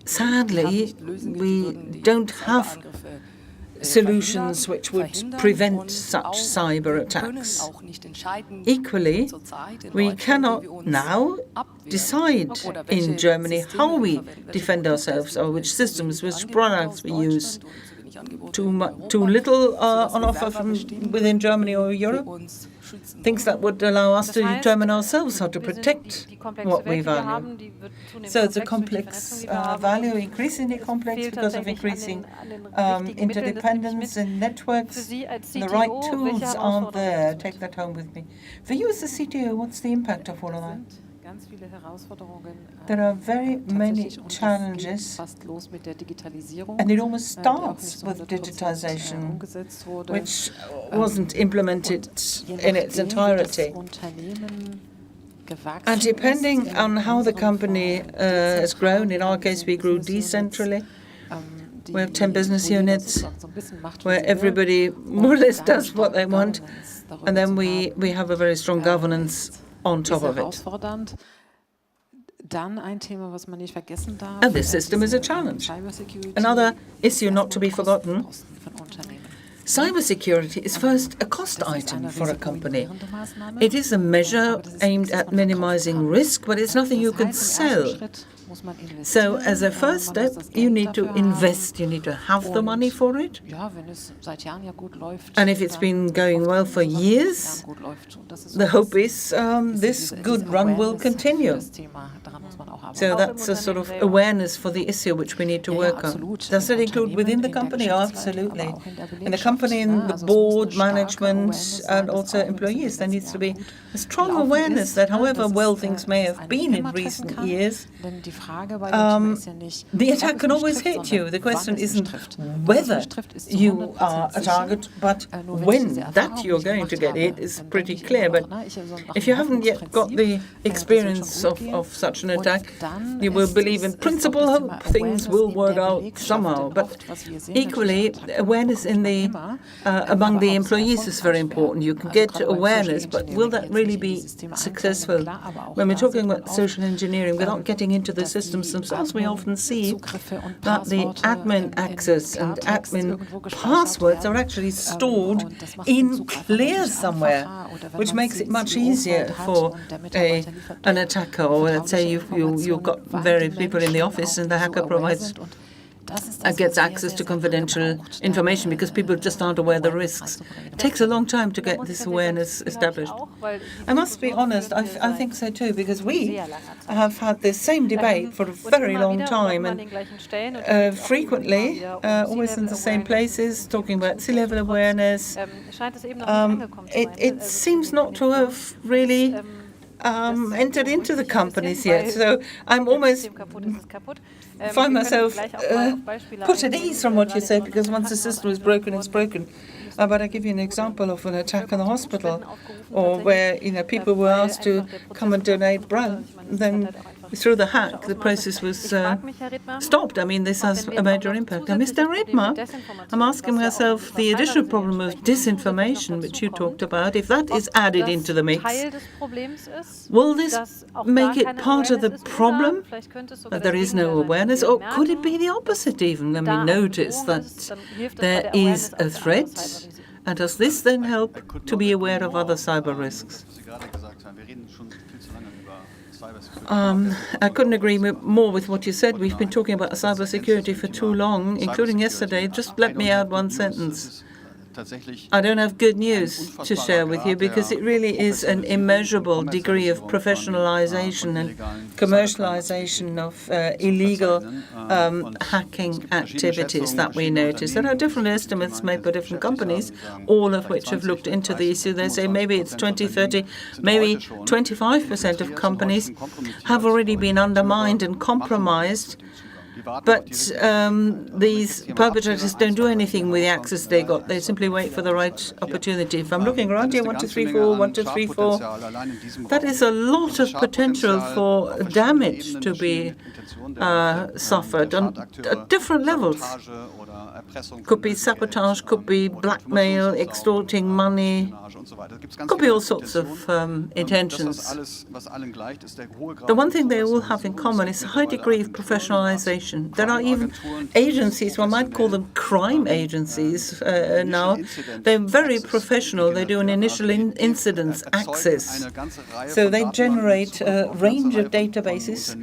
Sadly, we don't have solutions which would prevent such cyber attacks. Equally, we cannot now decide in Germany how we defend ourselves or which systems, which products we use. Too little on offer from within Germany or Europe. Things that would allow us to determine ourselves how to protect what we value. So it's a complex value, increasingly complex because of increasing interdependence in networks. The right tools aren't there. Take that home with me. For you as the CTO, what's the impact of all of that? There are very many challenges, and it almost starts with digitization, which wasn't implemented in its entirety. And depending on how the company has grown, in our case we grew decentrally. We have 10 business units where everybody more or less does what they want, and then we have a very strong governance on top of it. And this system is a challenge. Another issue not to be forgotten, cybersecurity is first a cost item for a company. It is a measure aimed at minimizing risk, but it's nothing you can sell. So as a first step, you need to invest, you need to have the money for it. And if it's been going well for years, the hope is this good run will continue. So that's a sort of awareness for the issue which we need to work on. Does it include within the company? Oh, absolutely. In the company, in the board, management, and also employees, there needs to be a strong awareness that however well things may have been in recent years, the attack can always hit you. The question isn't whether you are a target, but when that you're going to get hit is pretty clear. But if you haven't yet got the experience of such an attack, you will believe in principle, hope things will work out somehow. But equally, awareness in the among the employees is very important. You can get awareness, but will that really be successful? When we're talking about social engineering, without getting into the systems themselves, we often see that the admin access and admin passwords are actually stored in clear somewhere, which makes it much easier for an attacker. Or let's say you've got various people in the office and the hacker gets access to confidential information because people just aren't aware of the risks. It takes a long time to get this awareness established. I must be honest, I think so too, because we have had this same debate for a very long time, and frequently, always in the same places, talking about sea-level awareness. It seems not to have really entered into the companies yet. So I'm almost find myself put at ease from what you said, because once the system is broken, it's broken. But I'll give you an example of an attack in the hospital, or where people were asked to come and donate blood. Then through the hack, the process was stopped. I mean, this has a major impact. And Mr. Rittmer, I'm asking myself the additional problem of disinformation, which you talked about, if that is added into the mix, will this make it part of the problem, that there is no awareness, or could it be the opposite even, when we notice that there is a threat? And does this then help to be aware of other cyber risks? I couldn't agree more with what you said. We've been talking about cybersecurity for too long, including yesterday. Just let me add one sentence. I don't have good news to share with you, because it really is an immeasurable degree of professionalization and commercialization of illegal hacking activities that we notice. There are different estimates made by different companies, all of which have looked into the issue. They say maybe it's 20, 30, maybe 25% of companies have already been undermined and compromised But these perpetrators don't do anything with the access they got. They simply wait for the right opportunity. If I'm looking around here, 1, 2, 3, 4, 1, 2, 3, 4, that is a lot of potential for damage to be suffered on different levels. Could be sabotage, could be blackmail, extorting money, could be all sorts of intentions. The one thing they all have in common is a high degree of professionalization. There are even agencies, one might call them crime agencies now. They're very professional. They do an initial incidence access. So they generate a range of databases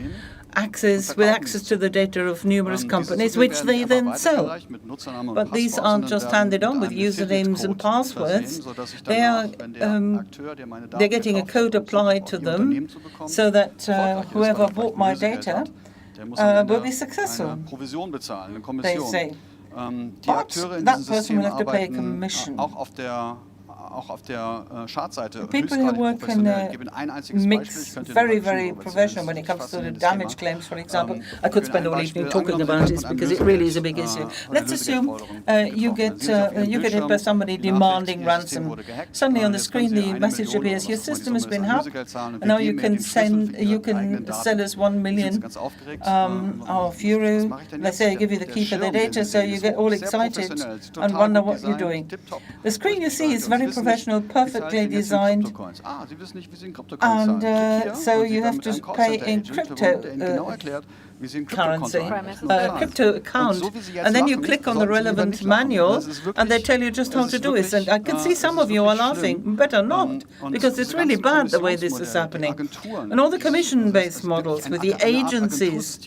with access to the data of numerous companies, which they then sell. But these aren't just handed on with usernames and passwords. They're getting a code applied to them so that whoever bought my data will be successful, they say. But that person will have to pay a commission. People who work in mix very, very professional when it comes to the damage claims, for example. I could spend all evening talking about this because it really is a big issue. Let's assume you get hit by somebody demanding ransom. Suddenly on the screen the message appears, your system has been hacked, and now you can sell us 1 million of euro. Let's say I give you the key for the data, so you get all excited and wonder what you're doing. The screen you see is very professional, perfectly designed, and so you have to pay in crypto crypto account, and then you click on the relevant manual and they tell you just how to do it. And I can see some of you are laughing. Better not, because it's really bad the way this is happening. And all the commission-based models with the agencies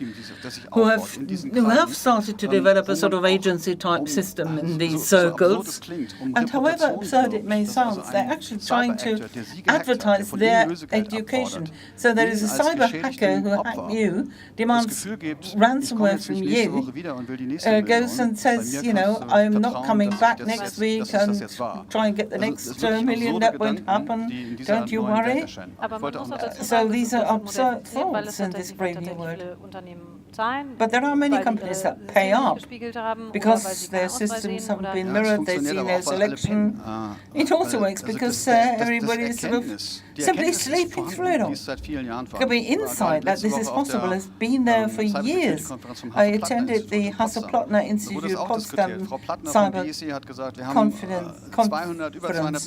who have started to develop a sort of agency-type system in these circles. And however absurd it may sound, they're actually trying to advertise their education. So there is a cyber hacker who hacked you, demands ransomware from you, goes and says, you know, I'm not coming back next week and try and get the next million. That won't happen. Don't you worry. So these are absurd thoughts in this brave new world. But there are many companies that pay up because their systems haven't been mirrored, they see no selection. It also works because everybody is sort of simply sleeping through it all. It could be insight that this is possible, has been there for years. I attended the Hasso-Plattner Institute Potsdam Cyber Conference,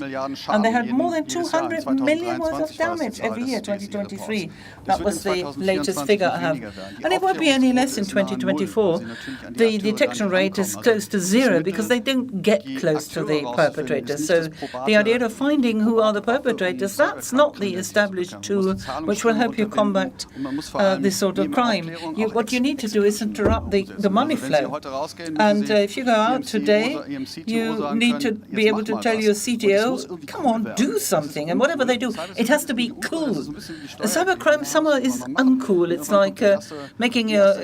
and they had more than 200 million worth of damage every year, 2023. That was the latest figure I have. And it won't be any less in 2024. The detection rate is close to zero because they don't get close to the perpetrators. So the idea of finding who are the perpetrators, that's not the established tool which will help you combat this sort of crime. What you need to do is interrupt the money flow. And if you go out today, you need to be able to tell your CTO, come on, do something. And whatever they do, it has to be cool. Cybercrime somehow is uncool. It's like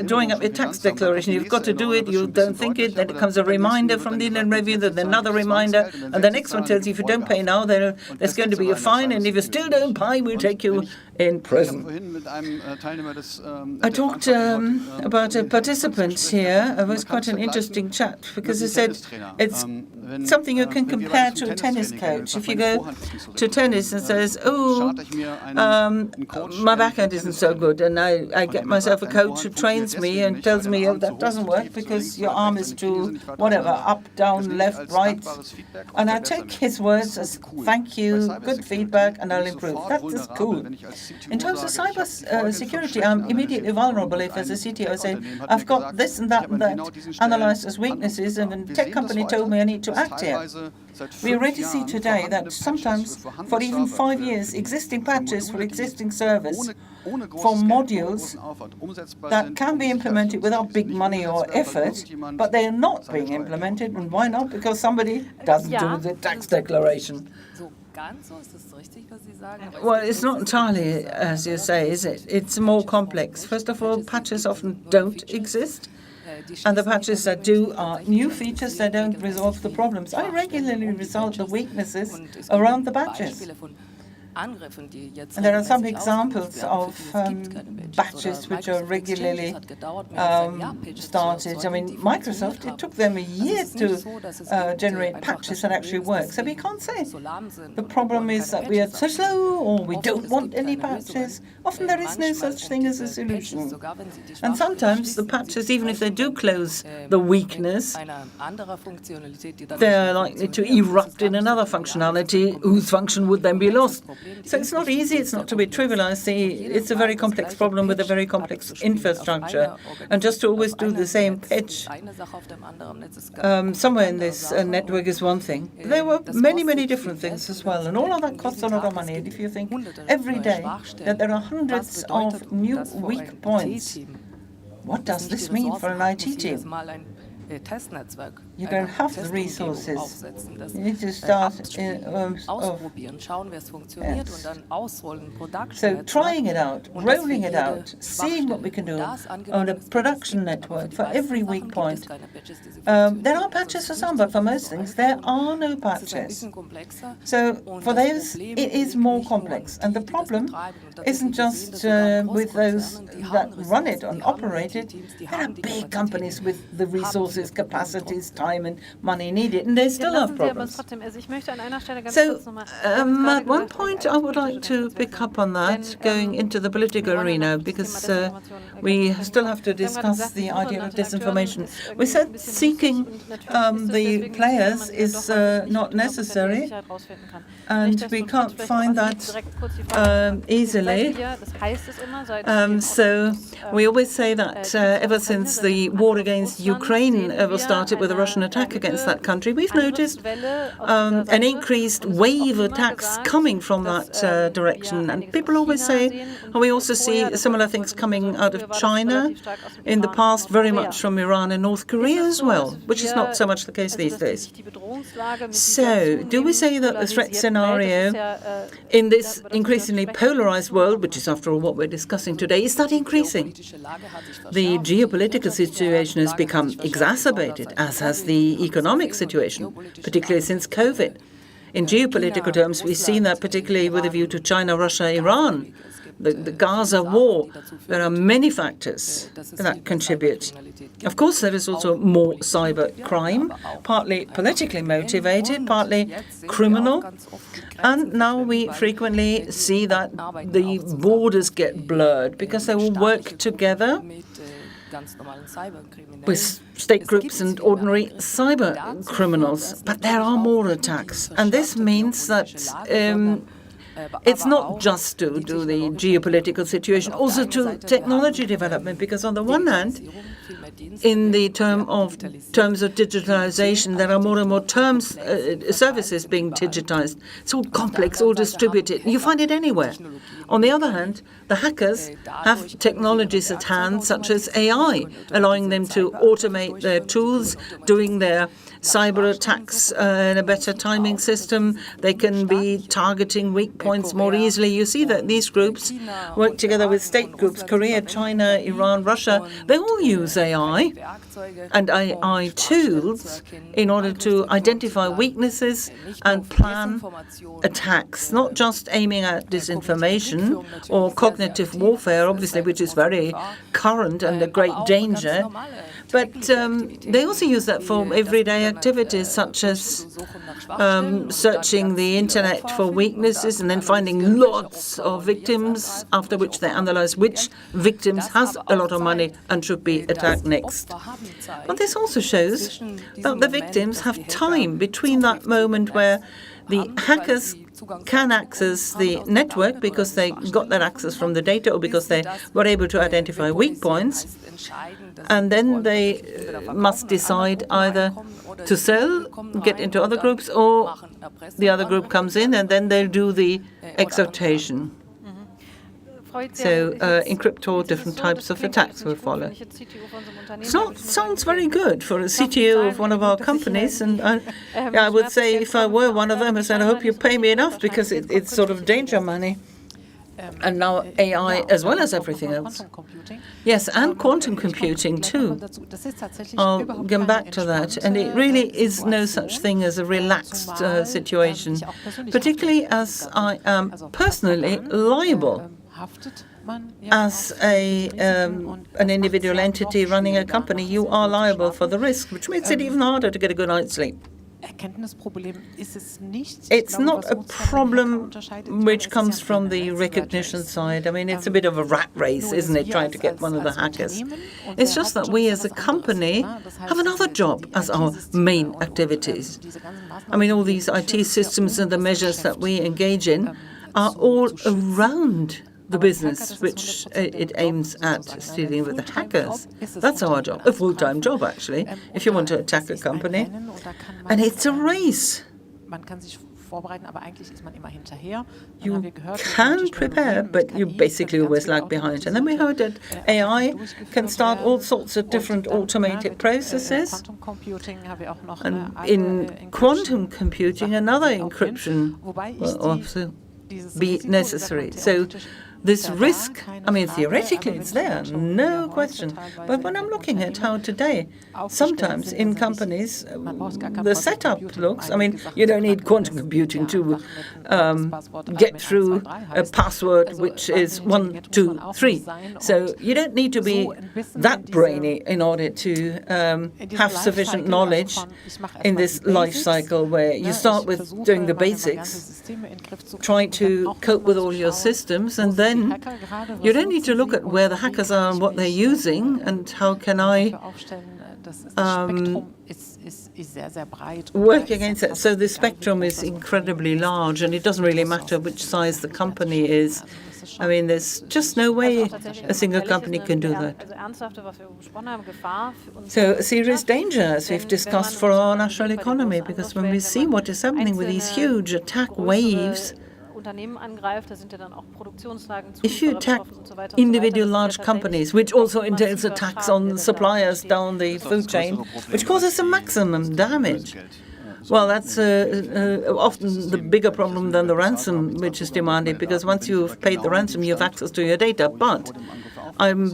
drawing up your tax declaration. You've got to do it, you don't think it, then it comes a reminder from the Inland Revenue, then another reminder, and the next one tells you if you don't pay now, there's going to be a fine, and if you still don't pay, we'll take you in prison. I talked about a participant here. It was quite an interesting chat because he said it's something you can compare to a tennis coach. If you go to tennis and says, my backhand isn't so good, and I get myself a coach who trains me and tells me, oh, that doesn't work because your arm is too, whatever, up, down, left, right. And I take his words as thank you, good feedback, and I'll improve. That is cool. In terms of cyber security, I'm immediately vulnerable if as a CTO I say, I've got this and that analyzed as weaknesses, and the tech company told me I need to act here. We already see today that sometimes for even 5 years, existing patches for existing servers for modules that can be implemented without big money or effort, but they are not being implemented. And why not? Because somebody doesn't do the tax declaration. Well, it's not entirely as you say, is it? It's more complex. First of all, patches often don't exist. And the patches that do are new features that don't resolve the problems. I regularly resolve the weaknesses around the patches. And there are some examples of batches which are regularly started. I mean, Microsoft, it took them a year to generate patches that actually work. So we can't say the problem is that we are so slow or we don't want any patches. Often there is no such thing as a solution. And sometimes the patches, even if they do close the weakness, they're likely to erupt in another functionality whose function would then be lost. So it's not easy, it's not to be trivialized. It's a very complex problem with a very complex infrastructure. And just to always do the same pitch somewhere in this network is one thing. There were many, many different things as well. And all of that costs a lot of money. And if you think every day that there are hundreds of new weak points, what does this mean for an IT team? You don't have the resources. You need to start So trying it out, rolling it out, seeing what we can do on a production network for every weak point. There are patches for some, but for most things there are no patches. So for those, it is more complex. And the problem isn't just with those that run it and operate it. There are big companies with the resources, capacities, time and money needed, and they still have problems. So at one point I would like to pick up on that, going into the political arena, because we still have to discuss the idea of disinformation. We said seeking the players is not necessary, and we can't find that easily. So we always say that ever since the war against Ukraine was started with a Russian attack against that country, we've noticed an increased wave of attacks coming from that direction. And people always say, and we also see similar things coming out of China in the past, very much from Iran and North Korea as well, which is not so much the case these days. So, do we say that the threat scenario in this increasingly polarized world, which is after all what we're discussing today, is that increasing? The geopolitical situation has become exacerbated, as has the economic situation, particularly since COVID. In geopolitical terms, we've seen that particularly with a view to China, Russia, Iran, the Gaza war. There are many factors that contribute. Of course, there is also more cyber crime, partly politically motivated, partly criminal. And now we frequently see that the borders get blurred because they will work together with state groups and ordinary cyber criminals. But there are more attacks. And this means that it's not just to do the geopolitical situation, also to technology development, because on the one hand, in the terms of digitalization, there are more and more services being digitized. It's all complex, all distributed. You find it anywhere. On the other hand, the hackers have technologies at hand, such as AI, allowing them to automate their tools, doing their cyber attacks in a better timing system. They can be targeting weak points more easily. You see that these groups work together with state groups, Korea, China, Iran, Russia. They all use AI and AI tools in order to identify weaknesses and plan attacks, not just aiming at disinformation or cognitive warfare, obviously, which is very current and a great danger. But they also use that for everyday activities, such as searching the internet for weaknesses and then finding lots of victims, after which they analyze which victims has a lot of money and should be attacked next. But this also shows that the victims have time between that moment where the hackers can access the network because they got that access from the data or because they were able to identify weak points, and then they must decide either to sell, get into other groups, or the other group comes in and then they'll do the extortion. So encrypt all different types of attacks will follow. It sounds very good for a CTO of one of our companies, and I would say if I were one of them, I said, I hope you pay me enough because it's sort of danger money. And now AI as well as everything else. Yes, and quantum computing too. I'll come back to that. And it really is no such thing as a relaxed situation, particularly as I am personally liable as an individual entity running a company. You are liable for the risk, which makes it even harder to get a good night's sleep. It's not a problem which comes from the recognition side. I mean, it's a bit of a rat race, isn't it, trying to get one of the hackers. It's just that we as a company have another job as our main activities. I mean, all these IT systems and the measures that we engage in are all around the business which it aims at dealing with the hackers. That's our job, a full-time job actually, if you want to attack a company. And it's a race. You can prepare, but you basically always lag behind. And then we heard that AI can start all sorts of different automated processes. And in quantum computing, another encryption will also be necessary. So this risk, I mean, theoretically it's there, no question. But when I'm looking at how today, sometimes in companies, the setup looks, I mean, you don't need quantum computing to get through a password which is 1, 2, 3. So you don't need to be that brainy in order to have sufficient knowledge in this life cycle where you start with doing the basics, trying to cope with all your systems, and then you don't need to look at where the hackers are and what they're using and how can I work against it. So the spectrum is incredibly large, and it doesn't really matter which size the company is. I mean, there's just no way a single company can do that. So a serious danger, as we've discussed, for our national economy, because when we see what is happening with these huge attack waves, if you attack individual large companies, which also entails attacks on suppliers down the food chain, which causes the maximum damage, well, that's often the bigger problem than the ransom which is demanded, because once you've paid the ransom, you have access to your data. But I'm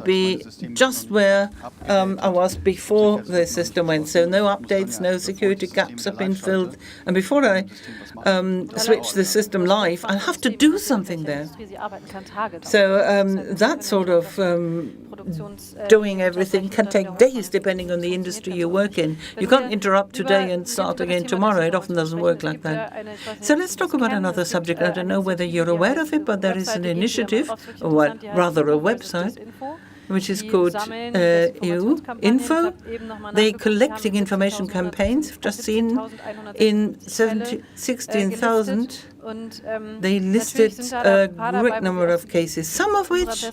just where I was before the system went. So no updates, no security gaps have been filled. And before I switch the system live, I'll have to do something there. So that sort of doing everything can take days, depending on the industry you work in. You can't interrupt today and start again tomorrow. It often doesn't work like that. So let's talk about another subject. I don't know whether you're aware of it, but there is an initiative, or rather a website, which is called EU Info. They're collecting information campaigns. I've just seen in 16,000, they listed a great number of cases, some of which,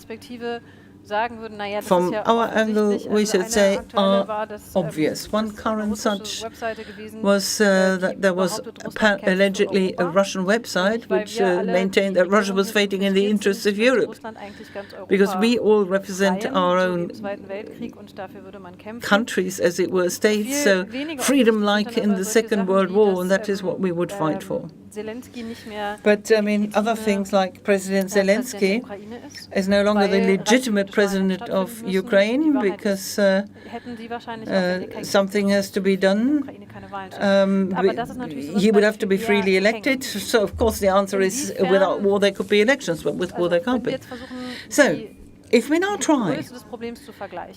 from our angle, we should say are obvious. One current such was that there was allegedly a Russian website which maintained that Russia was fighting in the interests of Europe, because we all represent our own countries, as it were, states, so freedom like in the Second World War, and that is what we would fight for. But I mean, other things like President Zelensky is no longer the legitimate president of Ukraine, because something has to be done. He would have to be freely elected. So, of course, the answer is without war there could be elections, but with war there can't be. So, if we now try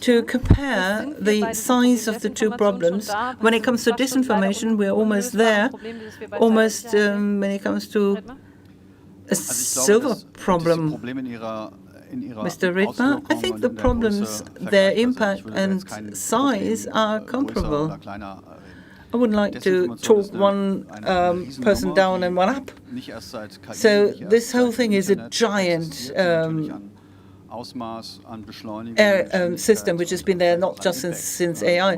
to compare the size of the two problems, when it comes to disinformation, we're almost there. Almost when it comes to a silver problem, Mr. Rittmer, I think the problems, their impact and size are comparable. I wouldn't like to talk one person down and one up. So this whole thing is a giant system which has been there not just since AI.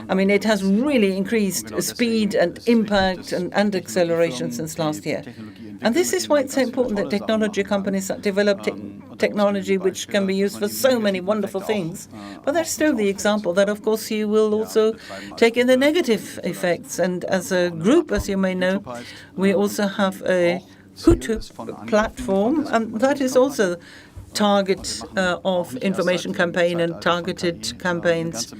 I mean, it has really increased speed and impact and acceleration since last year. And this is why it's so important that technology companies that develop technology which can be used for so many wonderful things. But there's still the example that, of course, you will also take in the negative effects. And as a group, as you may know, we also have a platform, and that is also target of information campaign and targeted campaigns.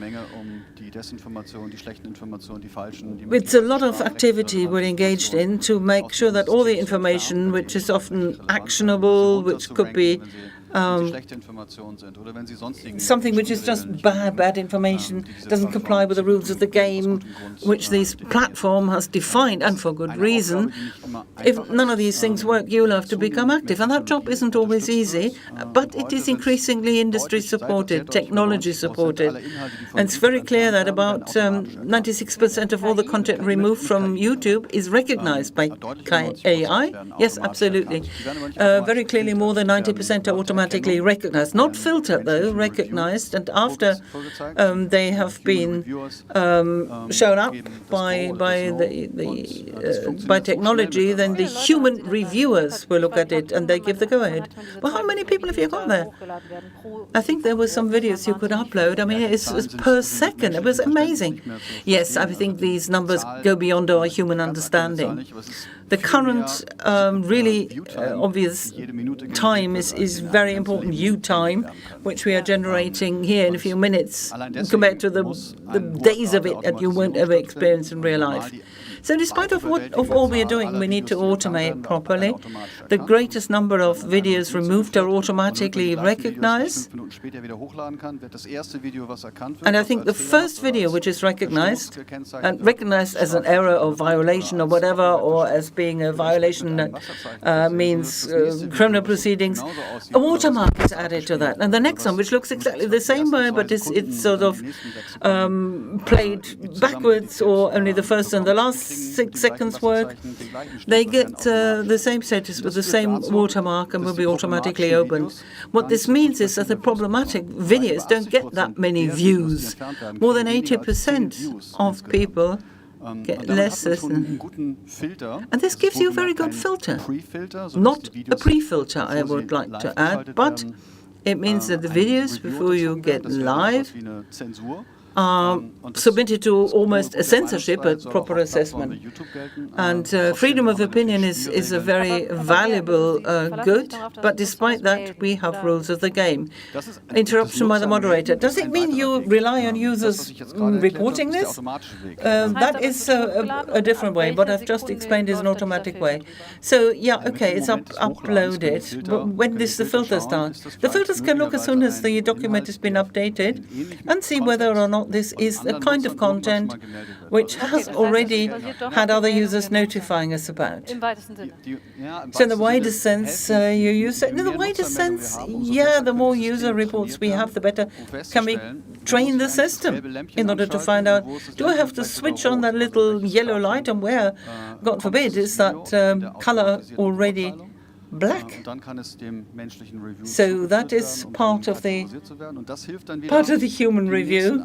It's a lot of activity we're engaged in to make sure that all the information, which is often actionable, which could be something which is just bad information, doesn't comply with the rules of the game, which this platform has defined, and for good reason. If none of these things work, you'll have to become active. And that job isn't always easy, but it is increasingly industry-supported, technology-supported. And it's very clear that about 96% of all the content removed from YouTube is recognized by AI. Yes, absolutely. Very clearly, more than 90% are automatically recognized, not filtered though, recognized, and after they have been shown up by technology, then the human reviewers will look at it and they give the go-ahead. Well, how many people have you got there? I think there were some videos you could upload. I mean, it's per second. It was amazing. Yes, I think these numbers go beyond our human understanding. The current really obvious time is very important, time, which we are generating here in a few minutes, compared to the days of it that you won't ever experience in real life. So despite of all we are doing, we need to automate properly. The greatest number of videos removed are automatically recognized. And I think the first video which is recognized as an error or violation or whatever, or as being a violation that means criminal proceedings, a watermark is added to that. And the next one, which looks exactly the same way, but it's sort of played backwards, or only the first and the last 6 seconds work, they get the same status with the same watermark and will be automatically opened. What this means is that the problematic videos don't get that many views. More than 80% of people get less than. And this gives you a very good filter. Not a pre-filter, I would like to add, but it means that the videos, before you get live, are submitted to almost a censorship, a proper assessment. And freedom of opinion is a very valuable good, but despite that, we have rules of the game. Interruption by the moderator. Does it mean you rely on users reporting this? That is a different way. What I've just explained is an automatic way. So, yeah, okay, it's uploaded. But when does the filter start? The filters can look as soon as the document has been updated and see whether or not this is the kind of content which has already had other users notifying us about. So in the widest sense, you use it. In the widest sense, yeah, the more user reports we have, the better can we train the system in order to find out, do I have to switch on that little yellow light, and where, God forbid, is that color already black? So that is part of the human review,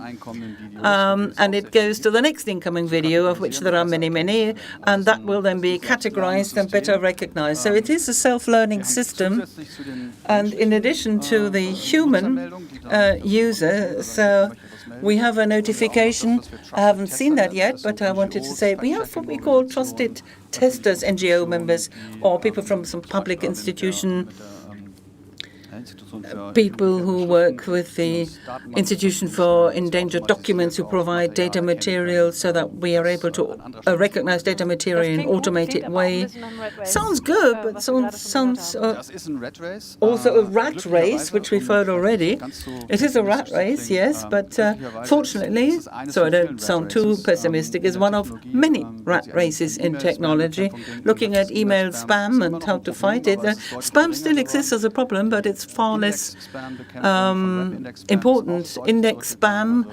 and it goes to the next incoming video, of which there are many, and that will then be categorized and better recognized. So it is a self-learning system, and in addition to the human user, so we have a notification. I haven't seen that yet, but I wanted to say we have what we call trusted testers, NGO members, or people from some public institution, people who work with the Institution for Endangered Documents, who provide data materials so that we are able to recognize data material in an automated way. Sounds good, but sounds also a rat race, which we've heard already. It is a rat race, yes, but fortunately, so I don't sound too pessimistic, is one of many rat races in technology, looking at email spam and how to fight it. Spam still exists as a problem, but it's far less important. Index spam,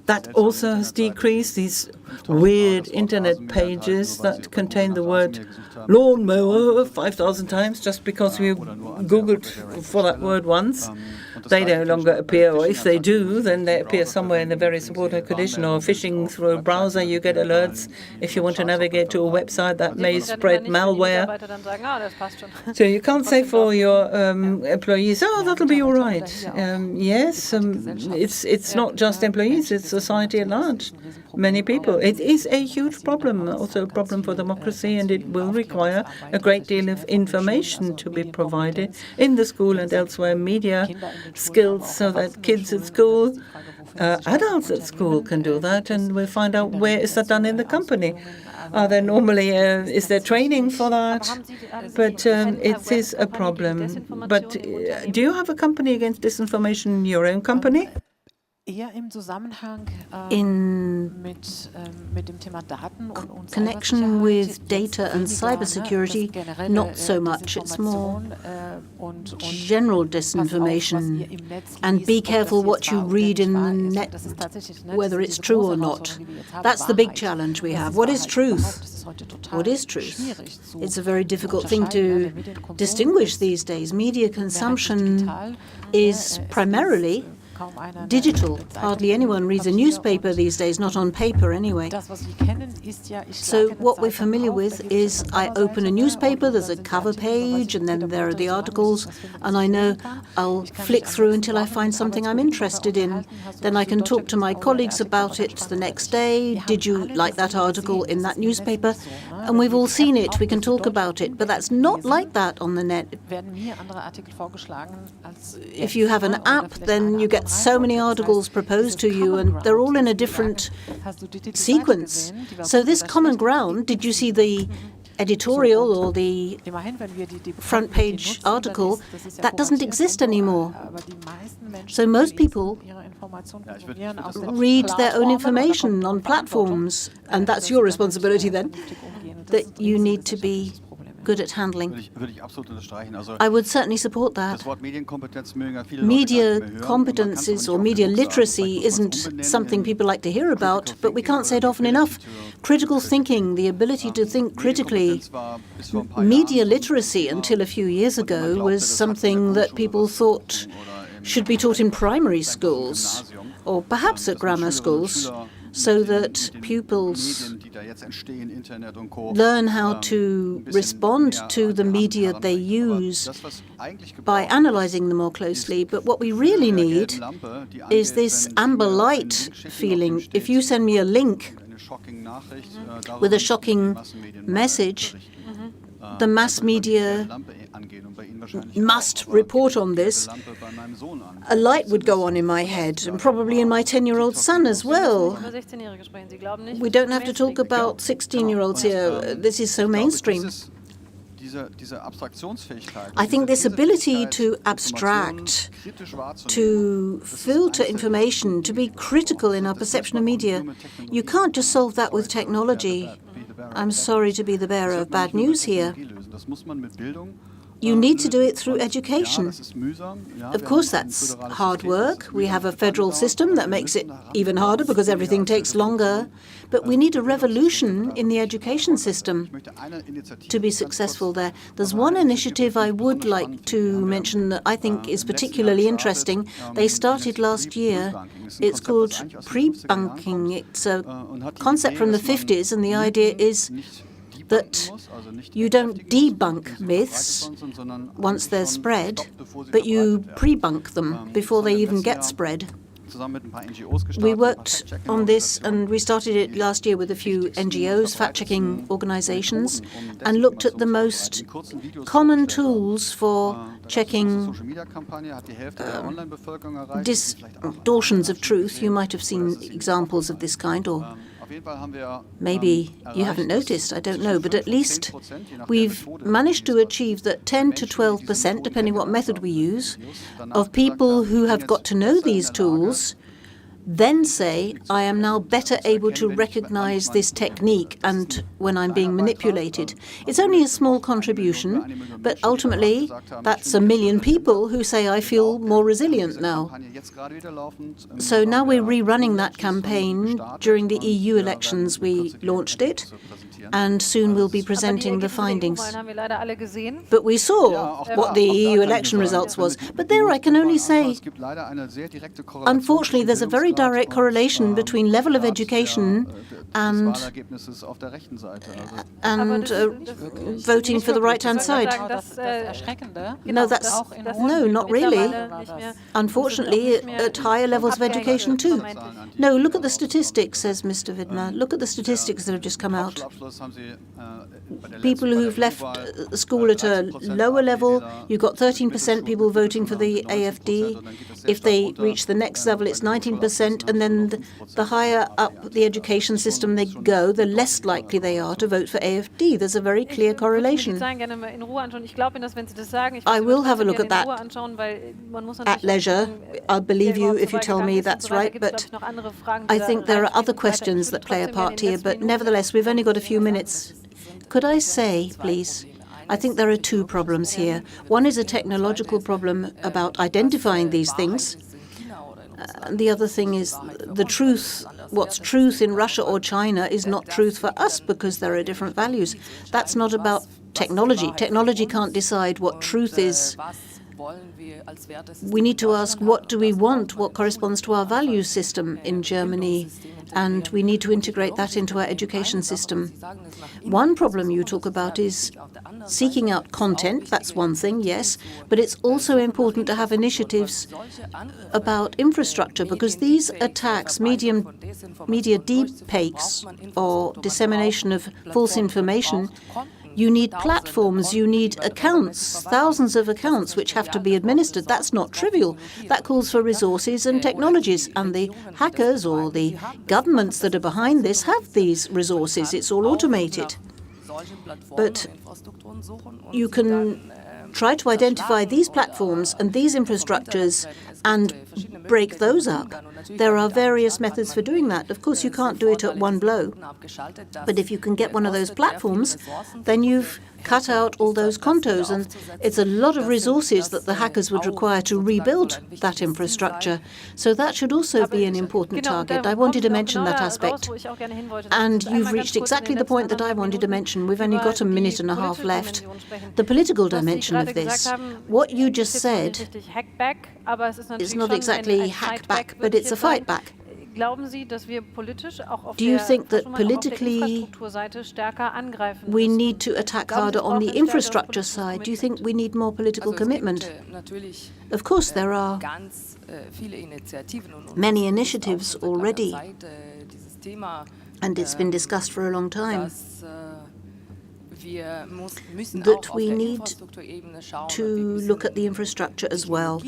that also has decreased. These weird internet pages that contain the word lawnmower 5,000 times just because we Googled for that word once. they no longer appear, or if they do, then they appear somewhere in a very subordinate condition, or phishing through a browser, you get alerts if you want to navigate to a website that may spread malware. So you can't say for your employees, oh, that'll be all right. Yes, it's not just employees, it's society at large. Many people. It is a huge problem, also a problem for democracy, and it will require a great deal of information to be provided in the school and elsewhere, media skills, so that kids at school, adults at school can do that, and we'll find out where is that done in the company. Are there normally, is there training for that? But it is a problem. But do you have a company against disinformation in your own company? In connection with data and cybersecurity, not so much. It's more general disinformation. And be careful what you read in the net, whether it's true or not. That's the big challenge we have. What is truth? What is truth? It's a very difficult thing to distinguish these days. Media consumption is primarily digital. Hardly anyone reads a newspaper these days, not on paper anyway. So what we're familiar with is I open a newspaper, there's a cover page, and then there are the articles, and I know I'll flick through until I find something I'm interested in. Then I can talk to my colleagues about it the next day. Did you like that article in that newspaper? And we've all seen it, we can talk about it, but that's not like that on the net. If you have an app, then you get so many articles proposed to you, and they're all in a different sequence. So this common ground, did you see the editorial or the front page article? That doesn't exist anymore. So most people read their own information on platforms, and that's your responsibility then, that you need to be good at handling. I would certainly support that. Media competences or media literacy isn't something people like to hear about, but we can't say it often enough. Critical thinking, the ability to think critically. Media literacy, until a few years ago, was something that people thought should be taught in primary schools, or perhaps at grammar schools, so that pupils learn how to respond to the media they use by analyzing them more closely. But what we really need is this amber light feeling. If you send me a link with a shocking message, the mass media must report on this. A light would go on in my head, and probably in my 10-year-old son as well. We don't have to talk about 16-year-olds here. This is so mainstream. I think this ability to abstract, to filter information, to be critical in our perception of media, you can't just solve that with technology. I'm sorry to be the bearer of bad news here. You need to do it through education. Of course, that's hard work. We have a federal system that makes it even harder because everything takes longer. But we need a revolution in the education system to be successful there. There's one initiative I would like to mention that I think is particularly interesting. They started last year. It's called pre-bunking. It's a concept from the 50s, and the idea is that you don't debunk myths once they're spread, but you pre-bunk them before they even get spread. We worked on this, and we started it last year with a few NGOs, fact-checking organizations, and looked at the most common tools for checking distortions of truth. You might have seen examples of this kind, or maybe you haven't noticed, I don't know, but at least we've managed to achieve that 10 to 12%, depending what method we use, of people who have got to know these tools then say, I am now better able to recognize this technique and when I'm being manipulated. It's only a small contribution, but ultimately that's 1 million people who say, I feel more resilient now. So now we're rerunning that campaign. During the EU elections we launched it, and soon we'll be presenting the findings. But we saw what the EU election results was. But there I can only say, unfortunately, there's a very direct correlation between level of education and voting for the right-hand side. No, not really. Unfortunately, at higher levels of education too. No, look at the statistics, says Mr. Widmer. Look at the statistics that have just come out. People who've left school at a lower level, you've got 13% people voting for the AfD. If they reach the next level, it's 19%, and then the higher up the education system they go, the less likely they are to vote for AfD. There's a very clear correlation. I will have a look at that at leisure. I'll believe you if you tell me that's right, but I think there are other questions that play a part here, but nevertheless, we've only got a few minutes. Could I say, please, I think there are two problems here. One is a technological problem about identifying these things. The other thing is the truth. What's truth in Russia or China is not truth for us because there are different values. That's not about technology. Technology can't decide what truth is. We need to ask, what do we want, what corresponds to our value system in Germany, and we need to integrate that into our education system. One problem you talk about is seeking out content. That's one thing, yes, but it's also important to have initiatives about infrastructure, because these attacks, media deepfakes or dissemination of false information, you need platforms, you need accounts, thousands of accounts which have to be administered. That's not trivial. That calls for resources and technologies. And the hackers or the governments that are behind this have these resources. It's all automated. But you can try to identify these platforms and these infrastructures and break those up. There are various methods for doing that. Of course, you can't do it at one blow. But if you can get one of those platforms, then you've cut out all those contos, and it's a lot of resources that the hackers would require to rebuild that infrastructure. So that should also be an important target. I wanted to mention that aspect. And you've reached exactly the point that I wanted to mention. We've only got a minute and a half left. The political dimension of this. What you just said is not exactly hack back, but it's a fight back. Do you think that politically we need to attack harder on the infrastructure side? Do you think we need more political commitment? Of course, there are many initiatives already, and it's been discussed for a long time, that we need to look at the infrastructure as well.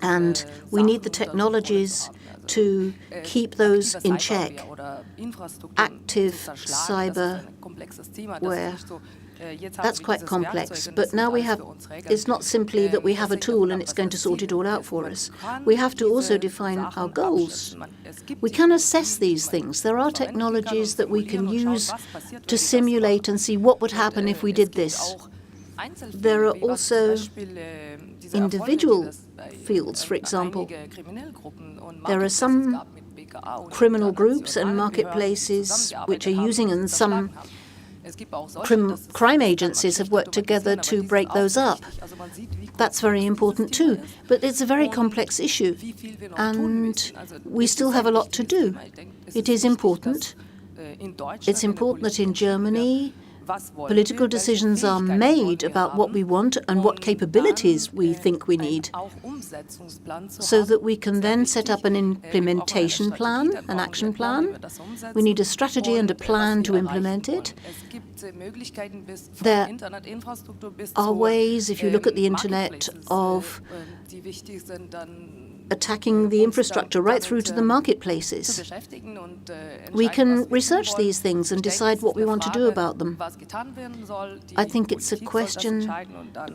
And we need the technologies to keep those in check. Active cyberware, that's quite complex. But now we have, it's not simply that we have a tool and it's going to sort it all out for us. We have to also define our goals. We can assess these things. There are technologies that we can use to simulate and see what would happen if we did this. There are also individual fields, for example. There are some criminal groups and marketplaces which are using, and some crime agencies have worked together to break those up. That's very important too. But it's a very complex issue, and we still have a lot to do. It is important. It's important that in Germany, political decisions are made about what we want and what capabilities we think we need, so that we can then set up an implementation plan, an action plan. We need a strategy and a plan to implement it. There are ways, if you look at the internet, of attacking the infrastructure right through to the marketplaces. We can research these things and decide what we want to do about them. I think it's a question.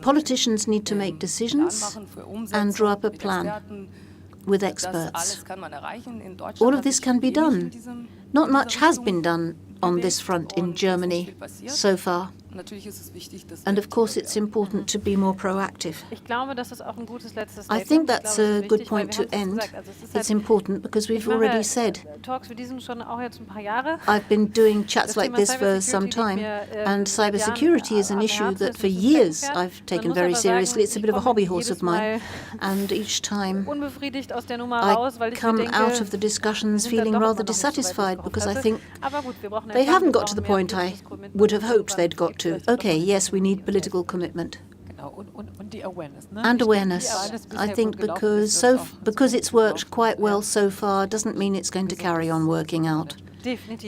Politicians need to make decisions and draw up a plan. with experts. All of this can be done. Not much has been done on this front in Germany so far. And of course, it's important to be more proactive. I think that's a good point to end. It's important because we've already said I've been doing chats like this for some time, and cybersecurity is an issue that for years I've taken very seriously. It's a bit of a hobby horse of mine, and each time I come out of the discussions feeling rather dissatisfied because I think they haven't got to the point I would have hoped they'd got to. Okay, yes, we need political commitment. And awareness. I think because it's worked quite well so far doesn't mean it's going to carry on working out.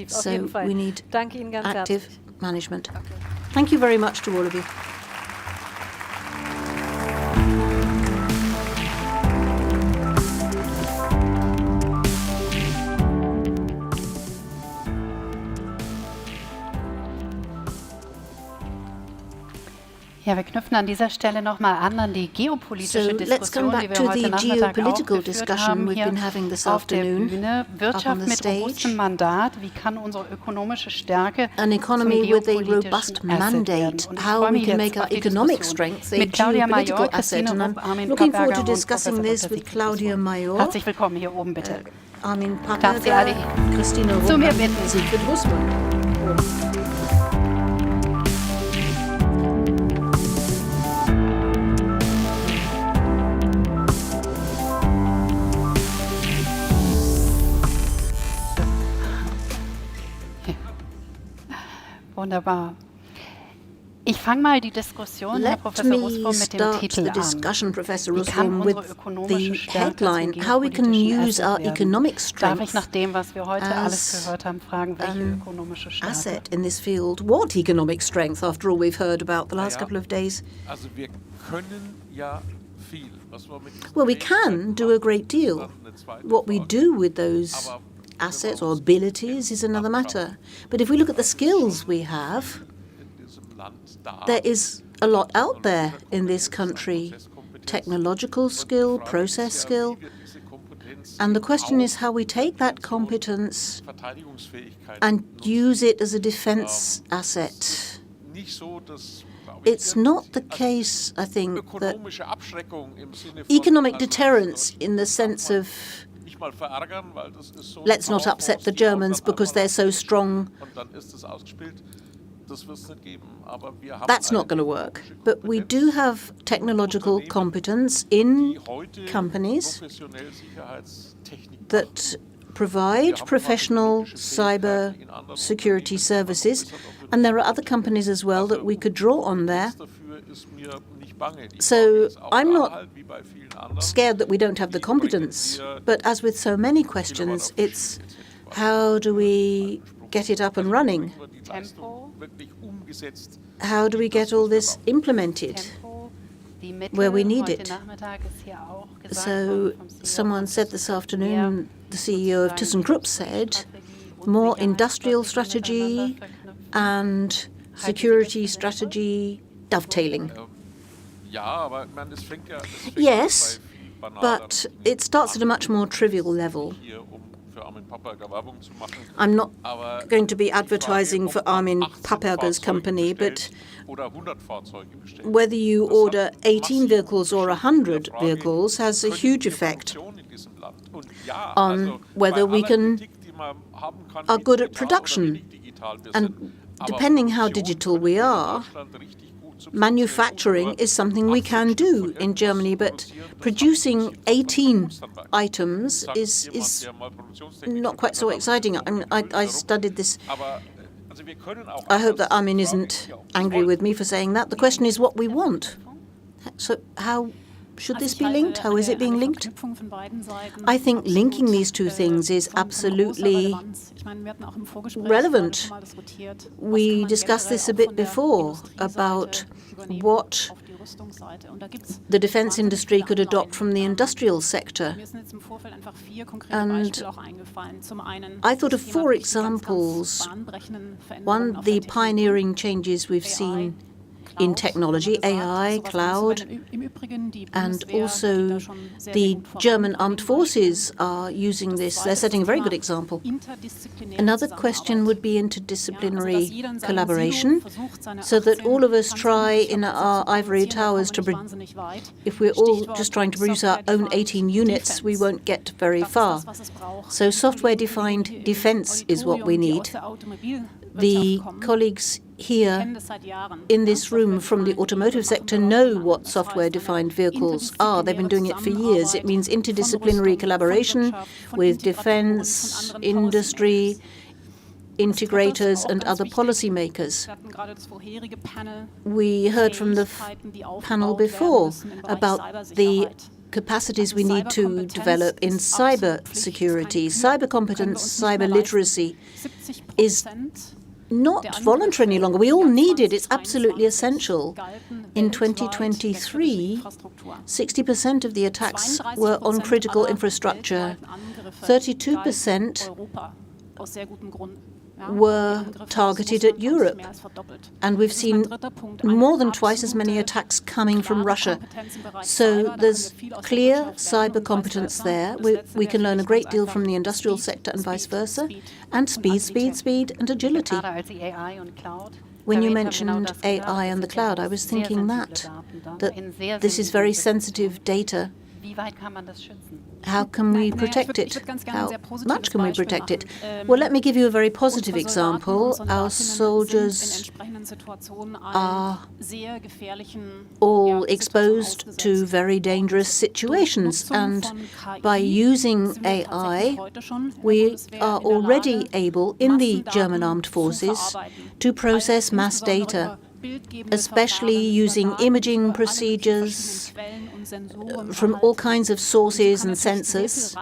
So we need active management. Thank you very much to all of you. Ja, wir knüpfen an dieser Stelle noch mal an die geopolitische Diskussion, die wir heute Nachmittag auch geführt haben hier auf der Bühne. Wirtschaft mit robustem Mandat, wie kann unsere ökonomische Stärke zum geopolitischen Asset werden? Und ich freue mich jetzt auf die Diskussion mit Claudia Major, Christine Rupp, Armin Papperger und Professor Dr. Siegfried. Herzlich willkommen hier oben, bitte. Armin Papperger, Christine Rupp, zu mir bitten. Siegfried Russmann. Wunderbar. Ich fange mal die Diskussion, Herr Professor Russwurm, mit dem Titel an. Wie kann unsere ökonomische Stärke zum geopolitischen Asset werden? Darf ich nach dem, was wir heute alles gehört haben, fragen, welche ökonomische Stärke? Asset in this field. What economic strength, after all we've heard about the last couple of days? Well, we can do a great deal. What we do with those assets or abilities is another matter. But if we look at the skills we have, there is a lot out there in this country. Technological skill, process skill. And the question is how we take that competence and use it as a defense asset. It's not the case, I think, that economic deterrence in the sense of let's not upset the Germans because they're so strong. That's not going to work. But we do have technological competence in companies that provide professional cyber security services. And there are other companies as well that we could draw on there. So I'm not scared that we don't have the competence, but as with so many questions, it's how do we get it up and running? How do we get all this implemented where we need it? So someone said this afternoon, the CEO of ThyssenKrupp said, more industrial strategy and security strategy dovetailing. Yes, but it starts at a much more trivial level. I'm not going to be advertising for Armin Papperger's company, but whether you order 18 vehicles or 100 vehicles has a huge effect on whether we are good at production. And depending how digital we are, manufacturing is something we can do in Germany, but producing 18 items is not quite so exciting. I studied this. I hope that Armin isn't angry with me for saying that. The question is what we want. So how should this be linked? How is it being linked? I think linking these two things is absolutely relevant. We discussed this a bit before about what the defense industry could adopt from the industrial sector. And I thought of 4 examples. One, the pioneering changes we've seen in technology, AI, cloud, and also the German armed forces are using this. They're setting a very good example. Another question would be interdisciplinary collaboration, so that all of us try in our ivory towers to if we're all just trying to produce our own 18 units, we won't get very far. So software-defined defense is what we need. The colleagues here in this room from the automotive sector know what software-defined vehicles are. They've been doing it for years. It means interdisciplinary collaboration with defense, industry, integrators and other policymakers. We heard from the panel before about the capacities we need to develop in cyber security. Cyber competence, cyber literacy is not voluntary any longer. We all need it. It's absolutely essential. In 2023, 60% of the attacks were on critical infrastructure. 32% were targeted at Europe. And we've seen more than twice as many attacks coming from Russia. So there's clear cyber competence there. We can learn a great deal from the industrial sector and vice versa. And speed, and agility. When you mentioned AI and the cloud, I was thinking that this is very sensitive data. How can we protect it? How much can we protect it? Well, let me give you a very positive example. Our soldiers are all exposed to very dangerous situations, and by using AI, we are already able, in the German armed forces, to process mass data, especially using imaging procedures from all kinds of sources and sensors,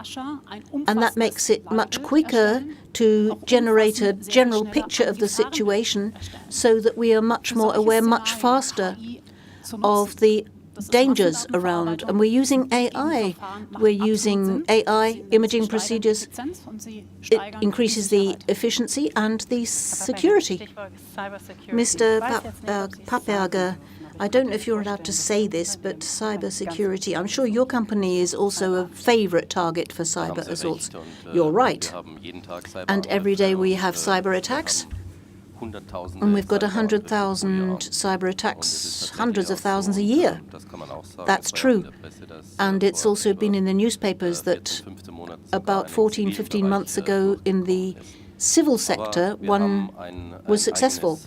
and that makes it much quicker to generate a general picture of the situation so that we are much more aware much faster of the dangers around. And we're using AI. We're using AI imaging procedures. It increases the efficiency and the security. Mr. Paperger, I don't know if you're allowed to say this, but cybersecurity, I'm sure your company is also a favorite target for cyber assaults. You're right. And every day we have cyber attacks. And we've got 100,000 cyber attacks, hundreds of thousands a year. That's true. And it's also been in the newspapers that about 14, 15 months ago in the civil sector, one was successful.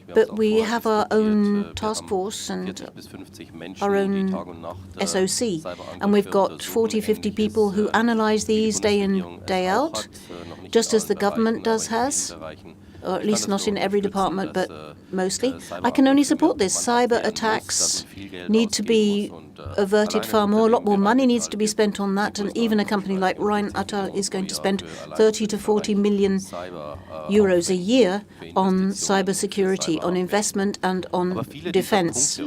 But we have our own task force and our own SOC. And we've got 40, 50 people who analyze these day in, day out, just as the government has. Or at least not in every department, but mostly. I can only support this. Cyber attacks need to be averted far more. A lot more money needs to be spent on that, and even a company like Rheinmetall is going to spend 30 to 40 million euros a year on cybersecurity, on investment and on defense.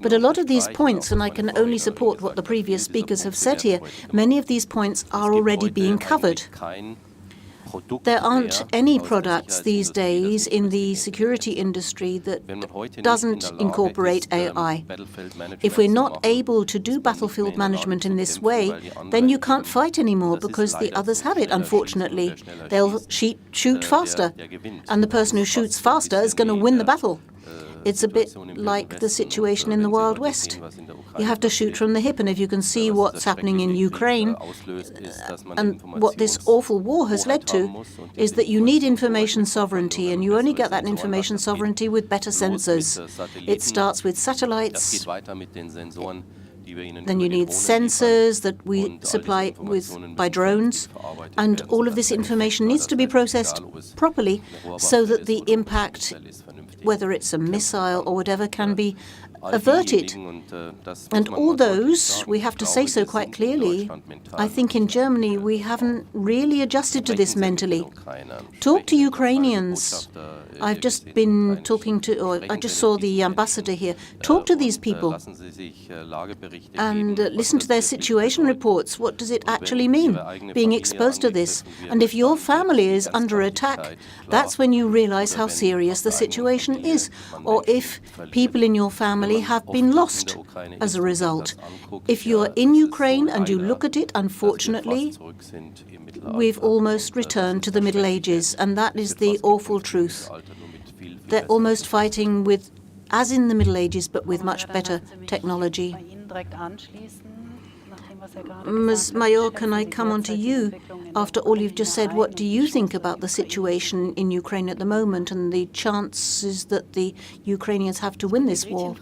But a lot of these points, and I can only support what the previous speakers have said here, many of these points are already being covered. There aren't any products these days in the security industry that doesn't incorporate AI. If we're not able to do battlefield management in this way, then you can't fight anymore because the others have it, unfortunately. They'll shoot faster, and the person who shoots faster is going to win the battle. It's a bit like the situation in the Wild West. You have to shoot from the hip, and if you can see what's happening in Ukraine and what this awful war has led to, is that you need information sovereignty, and you only get that information sovereignty with better sensors. It starts with satellites, then you need sensors that we supply by drones, and all of this information needs to be processed properly so that the impact, whether it's a missile or whatever, can be averted. And all those, we have to say so quite clearly, I think in Germany we haven't really adjusted to this mentally. Talk to Ukrainians. I've just been talking to, or I just saw the ambassador here. Talk to these people and listen to their situation reports. What does it actually mean, being exposed to this? And if your family is under attack, that's when you realize how serious the situation is, or if people in your family have been lost as a result. If you're in Ukraine and you look at it, unfortunately, we've almost returned to the Middle Ages, and that is the awful truth. They're almost fighting with, as in the Middle Ages, but with much better technology. Ms. Major, can I come on to you? After all you've just said, what do you think about the situation in Ukraine at the moment and the chances that the Ukrainians have to win this war?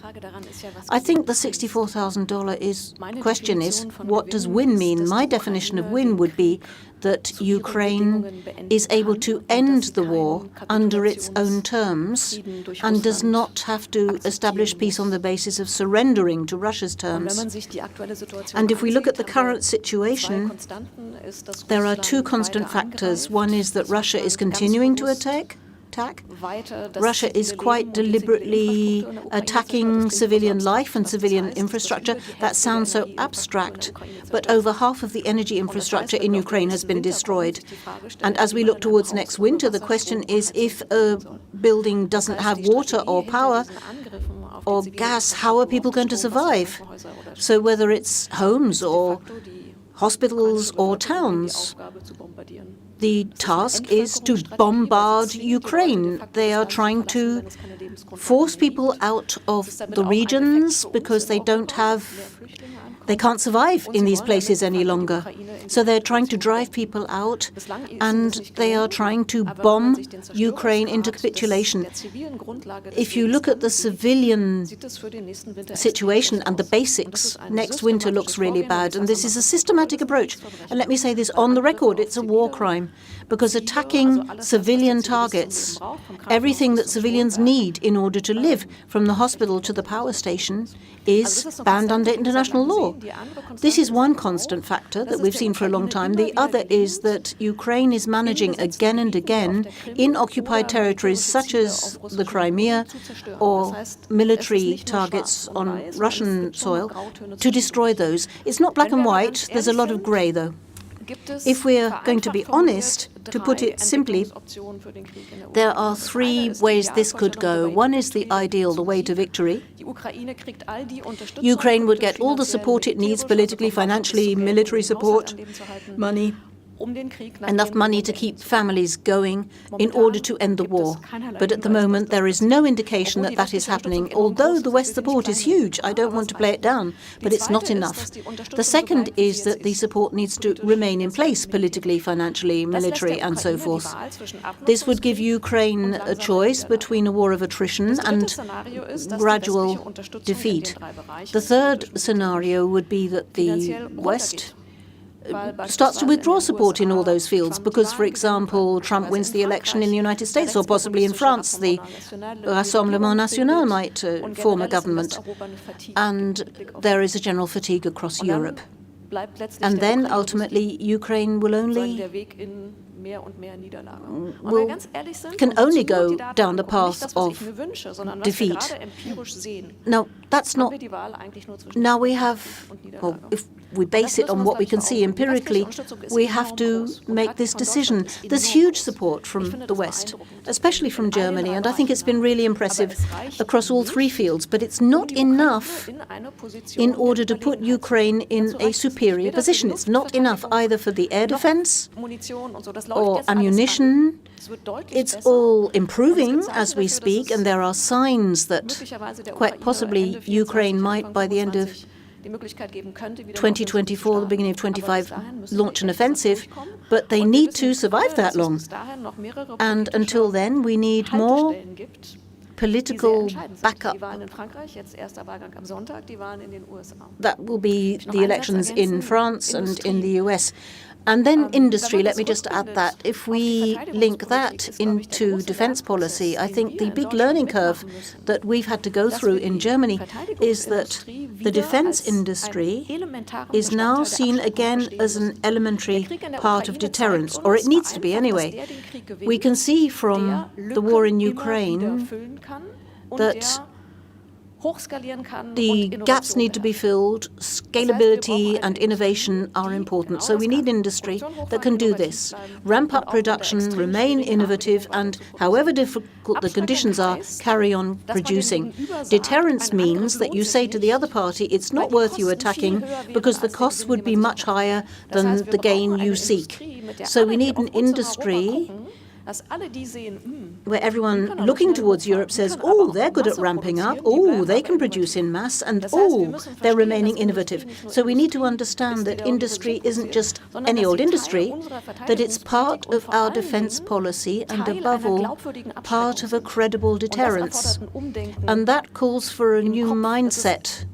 I think the $64,000 question is, what does win mean? My definition of win would be that Ukraine is able to end the war under its own terms and does not have to establish peace on the basis of surrendering to Russia's terms. And if we look at the current situation, there are two constant factors. One is that Russia is continuing to attack. Russia is quite deliberately attacking civilian life and civilian infrastructure. That sounds so abstract, but over half of the energy infrastructure in Ukraine has been destroyed. And as we look towards next winter, the question is, if a building doesn't have water or power or gas, how are people going to survive? So whether it's homes or hospitals or towns, the task is to bombard Ukraine. They are trying to force people out of the regions because they can't survive in these places any longer. So they're trying to drive people out, and they are trying to bomb Ukraine into capitulation. If you look at the civilian situation and the basics, next winter looks really bad. And this is a systematic approach. And let me say this on the record, it's a war crime, because attacking civilian targets, everything that civilians need in order to live, from the hospital to the power station, is banned under international law. This is one constant factor that we've seen for a long time. The other is that Ukraine is managing again and again in occupied territories such as the Crimea or military targets on Russian soil to destroy those. It's not black and white. There's a lot of grey, though. If we're going to be honest, to put it simply, there are three ways this could go. One is the ideal, the way to victory. Ukraine would get all the support it needs, politically, financially, military support, money, enough money to keep families going in order to end the war. But at the moment, there is no indication that that is happening. Although the West support is huge, I don't want to play it down, but it's not enough. The second is that the support needs to remain in place, politically, financially, military, and so forth. This would give Ukraine a choice between a war of attrition and gradual defeat. The third scenario would be that the West starts to withdraw support in all those fields because, for example, Trump wins the election in the United States, or possibly in France, the Rassemblement National might form a government, and there is a general fatigue across Europe. And then, ultimately, Ukraine will can only go down the path of defeat. Now, that's not... Now we have... Well, if we base it on what we can see empirically, we have to make this decision. There's huge support from the West, especially from Germany, and I think it's been really impressive across all three fields, but it's not enough in order to put Ukraine in a superior position. It's not enough either for the air defense or ammunition. It's all improving as we speak, and there are signs that quite possibly Ukraine might, by the end of 2024, the beginning of 2025, launch an offensive, but they need to survive that long. And until then, we need more political backup. That will be the elections in France and in the US. And then industry, let me just add that. If we link that into defense policy, I think the big learning curve that we've had to go through in Germany is that the defense industry is now seen again as an elementary part of deterrence, or it needs to be anyway. We can see from the war in Ukraine that the gaps need to be filled, scalability and innovation are important. So we need industry that can do this. Ramp up production, remain innovative, and however difficult the conditions are, carry on producing. Deterrence means that you say to the other party, it's not worth you attacking because the costs would be much higher than the gain you seek. So we need an industry where everyone looking towards Europe says, oh, they're good at ramping up, oh, they can produce in mass, and oh, they're remaining innovative. So we need to understand that industry isn't just any old industry, that it's part of our defense policy and above all, part of a credible deterrence. And that calls for a new mindset.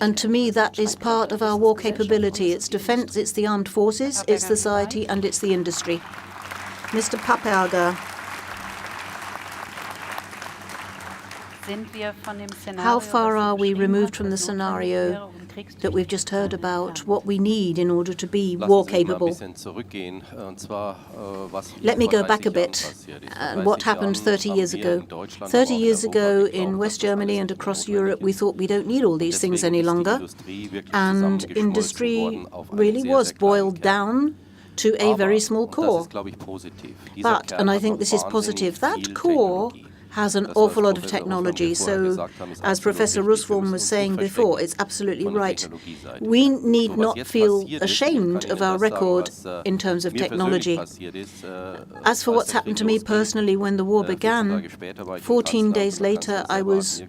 And to me, that is part of our war capability. It's defense, it's the armed forces, it's society, and it's the industry. Mr. Paperger, how far are we removed from the scenario that we've just heard about, what we need in order to be war capable? Let me go back a bit. What happened 30 years ago? 30 years ago in West Germany and across Europe, we thought we don't need all these things any longer. And industry really was boiled down to a very small core. But, and I think this is positive, that core has an awful lot of technology. So, as Professor Russwurm was saying before, it's absolutely right. We need not feel ashamed of our record in terms of technology. As for what's happened to me personally when the war began, 14 days later I was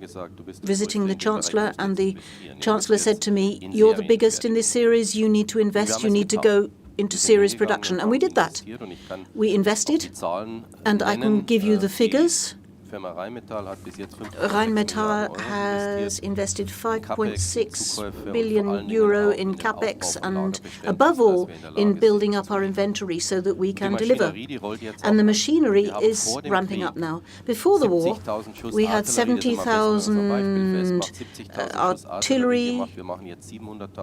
visiting the Chancellor, and the Chancellor said to me, "You're the biggest in this series, you need to invest, you need to go into series production." And we did that. We invested, and I can give you the figures. Rheinmetall has invested 5.6 billion euro in capex and, above all, in building up our inventory so that we can deliver. And the machinery is ramping up now. Before the war, we had 70,000 artillery.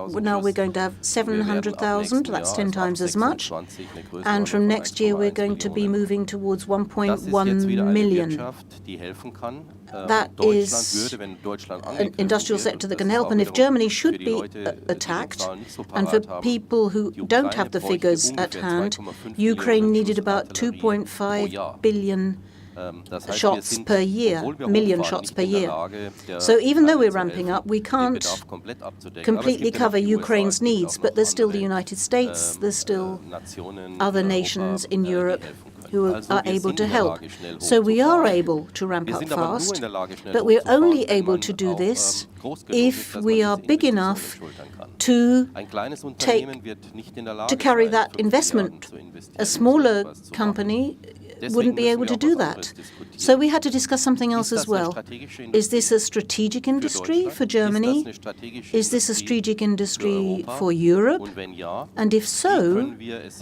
Now we're going to have 700,000. That's 10 times as much. And from next year, we're going to be moving towards 1.1 million. That is an industrial sector that can help, and if Germany should be attacked, and for people who don't have the figures at hand, Ukraine needed about 2.5 billion shots per year, million shots per year. So even though we're ramping up, we can't completely cover Ukraine's needs, but there's still the United States, there's still other nations in Europe who are able to help. So we are able to ramp up fast, but we're only able to do this if we are big enough to carry that investment. A smaller company wouldn't be able to do that. So we had to discuss something else as well. Is this a strategic industry for Germany? Is this a strategic industry for Europe? And if so,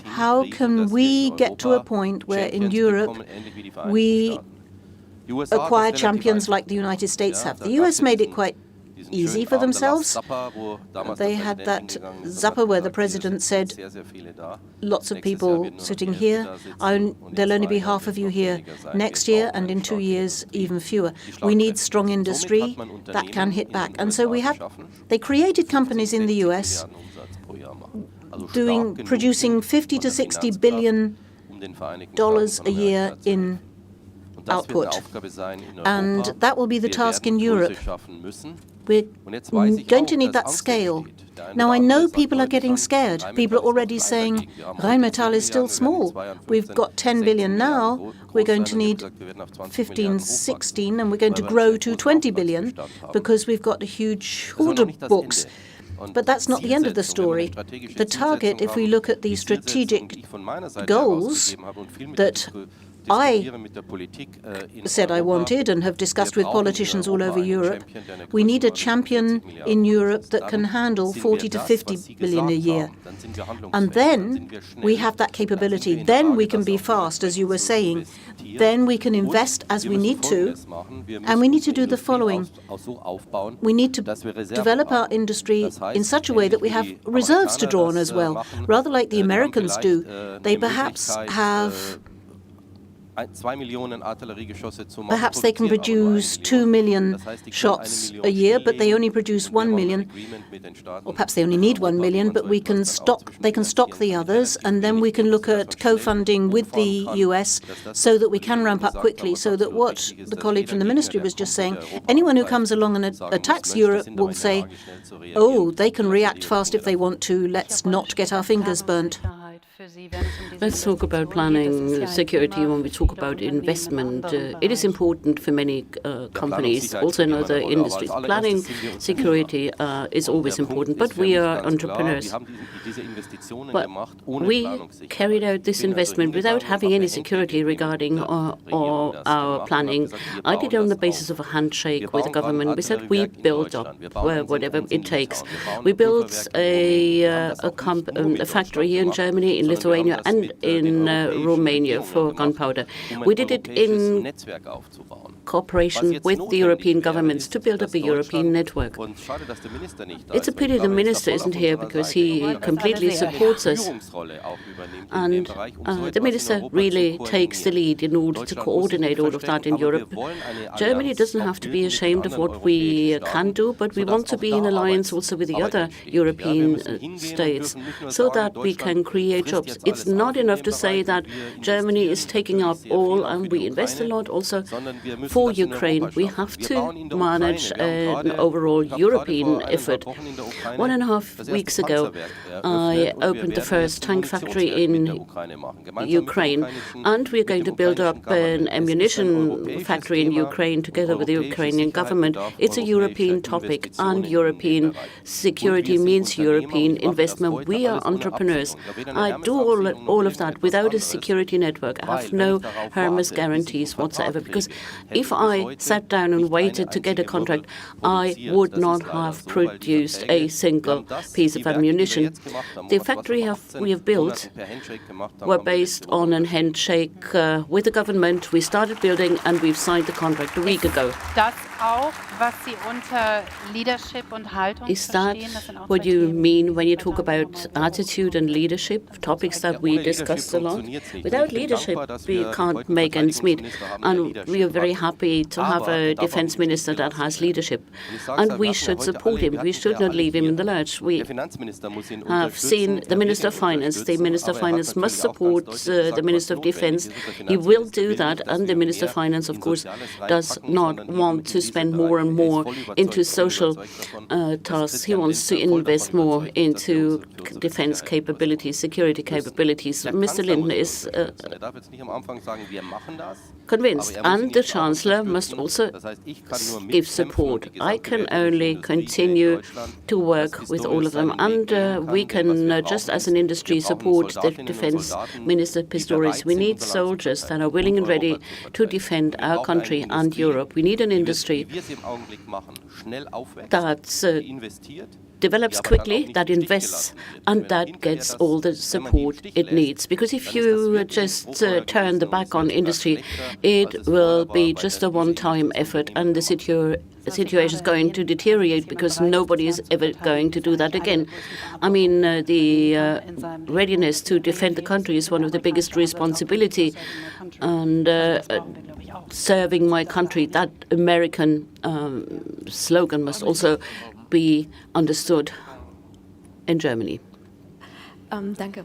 how can we get to a point where in Europe we acquire champions like the United States have? The US made it quite easy for themselves. They had that Zappa where the president said, lots of people sitting here, there'll only be half of you here next year, and in 2 years even fewer. We need strong industry that can hit back. And so they created companies in the US producing $50 to $60 billion a year in output. And that will be the task in Europe. We're going to need that scale. Now, I know people are getting scared. People are already saying, Rheinmetall is still small. We've got 10 billion now. We're going to need 15, 16, and we're going to grow to 20 billion because we've got huge order books. But that's not the end of the story. The target, if we look at the strategic goals that I said I wanted and have discussed with politicians all over Europe. We need a champion in Europe that can handle 40 to 50 billion a year. And then we have that capability. Then we can be fast, as you were saying. Then we can invest as we need to. And we need to do the following. We need to develop our industry in such a way that we have reserves to draw on as well. Rather like the Americans do, they perhaps have Perhaps they can produce 2 million shots a year, but they only produce 1 million. Or perhaps they only need 1 million, but they can stock the others, and then we can look at co-funding with the US so that we can ramp up quickly, so that what the colleague from the ministry was just saying, anyone who comes along and attacks Europe will say, oh, they can react fast if they want to, let's not get our fingers burnt. Let's talk about planning security when we talk about investment. It is important for many companies, also in other industries. Planning security is always important, but we are entrepreneurs. But we carried out this investment without having any security regarding our planning. I did it on the basis of a handshake with the government. We said we build up whatever it takes. We built a factory here in Germany, in Lithuania and in Romania for gunpowder. We did it in cooperation with the European governments to build up a European network. It's a pity the minister isn't here because he completely supports us. And the minister really takes the lead in order to coordinate all of that in Europe. Germany doesn't have to be ashamed of what we can do, but we want to be in alliance also with the other European states so that we can create jobs. It's not enough to say that Germany is taking up all, and we invest a lot also for Ukraine. We have to manage an overall European effort. 1.5 weeks ago, I opened the first tank factory in Ukraine, and we're going to build up an ammunition factory in Ukraine together with the Ukrainian government. It's a European topic, and European security means European investment. We are entrepreneurs. I do all of that without a security network. I have no Hermes guarantees whatsoever, because if I sat down and waited to get a contract, I would not have produced a single piece of ammunition. The factory we have built were based on a handshake with the government. We started building and we've signed the contract a week ago. Is that what you mean when you talk about attitude and leadership, topics that we discussed a lot? Without leadership, we can't make ends meet. And we are very happy to have a defense minister that has leadership. And we should support him. We should not leave him in the lurch. We have seen the Minister of Finance. The Minister of Finance must support the Minister of Defense. He will do that. And the Minister of Finance, of course, does not want to spend more and more into social tasks. He wants to invest more into defense capabilities, security capabilities. Mr. Lindner is convinced, and the Chancellor must also give support. I can only continue to work with all of them, and we can, just as an industry, support the Defense Minister Pistorius. We need soldiers that are willing and ready to defend our country and Europe. We need an industry that develops quickly, that invests, and that gets all the support it needs. Because if you just turn the back on industry, it will be just a one-time effort, and the situation is going to deteriorate because nobody is ever going to do that again. I mean, the readiness to defend the country is one of the biggest responsibility, and serving my country, that American slogan must also be understood in Germany. Thank you.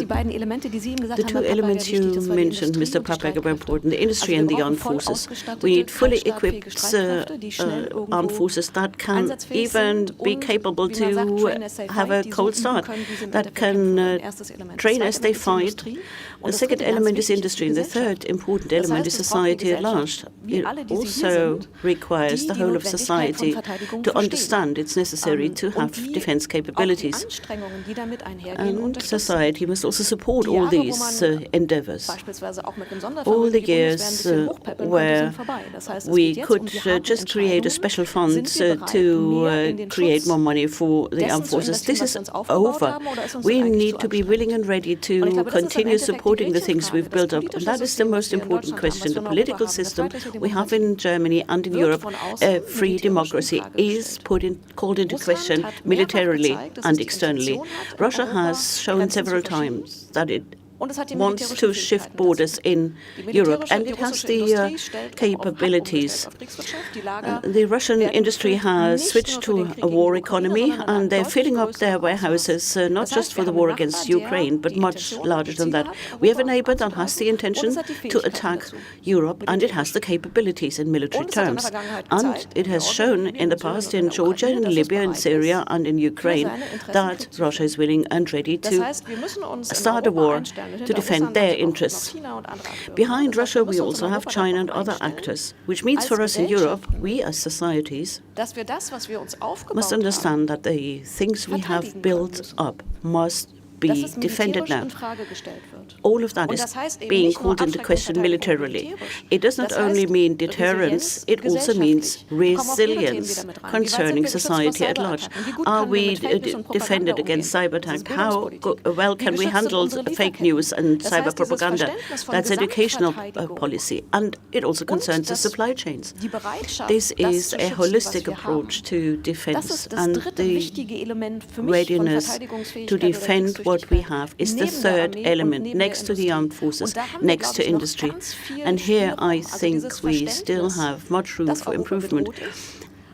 The two elements you mentioned, Mr. Pappberger, were important, the industry and the armed forces. We need fully equipped armed forces that can even be capable to have a cold start, that can train as they fight. The second element is industry, and the third important element is society at large. It also requires the whole of society to understand it's necessary to have defense capabilities. And society must also support all these endeavors. All the years where we could just create a special fund to create more money for the armed forces, this is over. We need to be willing and ready to continue supporting the things we've built up. And that is the most important question. The political system we have in Germany and in Europe, free democracy, is called into question militarily and externally. Russia has shown several times that it wants to shift borders in Europe, and it has the capabilities. The Russian industry has switched to a war economy, and they're filling up their warehouses, not just for the war against Ukraine, but much larger than that. We have a neighbor that has the intention to attack Europe, and it has the capabilities in military terms. And it has shown in the past in Georgia, in Libya, in Syria, and in Ukraine that Russia is willing and ready to start a war to defend their interests. Behind Russia, we also have China and other actors, which means for us in Europe, we as societies must understand that the things we have built up must be defended now. All of that is being called into question militarily. It does not only mean deterrence, it also means resilience concerning society at large. Are we defended against cyber attack? How well can we handle fake news and cyber propaganda? That's educational policy, and it also concerns the supply chains. This is a holistic approach to defense, and the readiness to defend what we have is the third element, next to the armed forces, next to industry. And here I think we still have much room for improvement.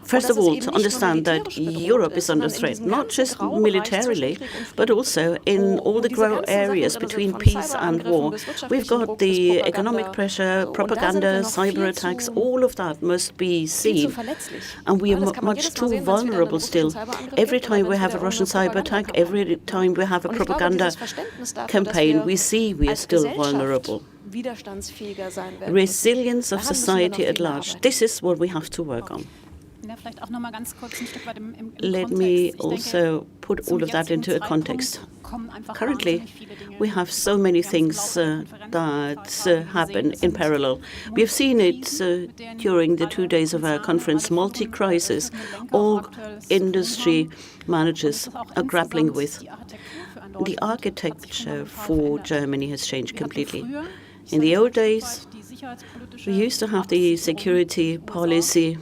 First of all, to understand that Europe is under threat, not just militarily, but also in all the grey areas between peace and war. We've got the economic pressure, propaganda, cyber attacks, all of that must be seen. And we are much too vulnerable still. Every time we have a Russian cyber attack, every time we have a propaganda campaign, we see we are still vulnerable. Resilience of society at large, this is what we have to work on. Let me also put all of that into a context. Currently, we have so many things that happen in parallel. We have seen it during the 2 days of our conference, multi-crisis. All industry managers are grappling with. The architecture for Germany has changed completely. In the old days, we used to have the security policy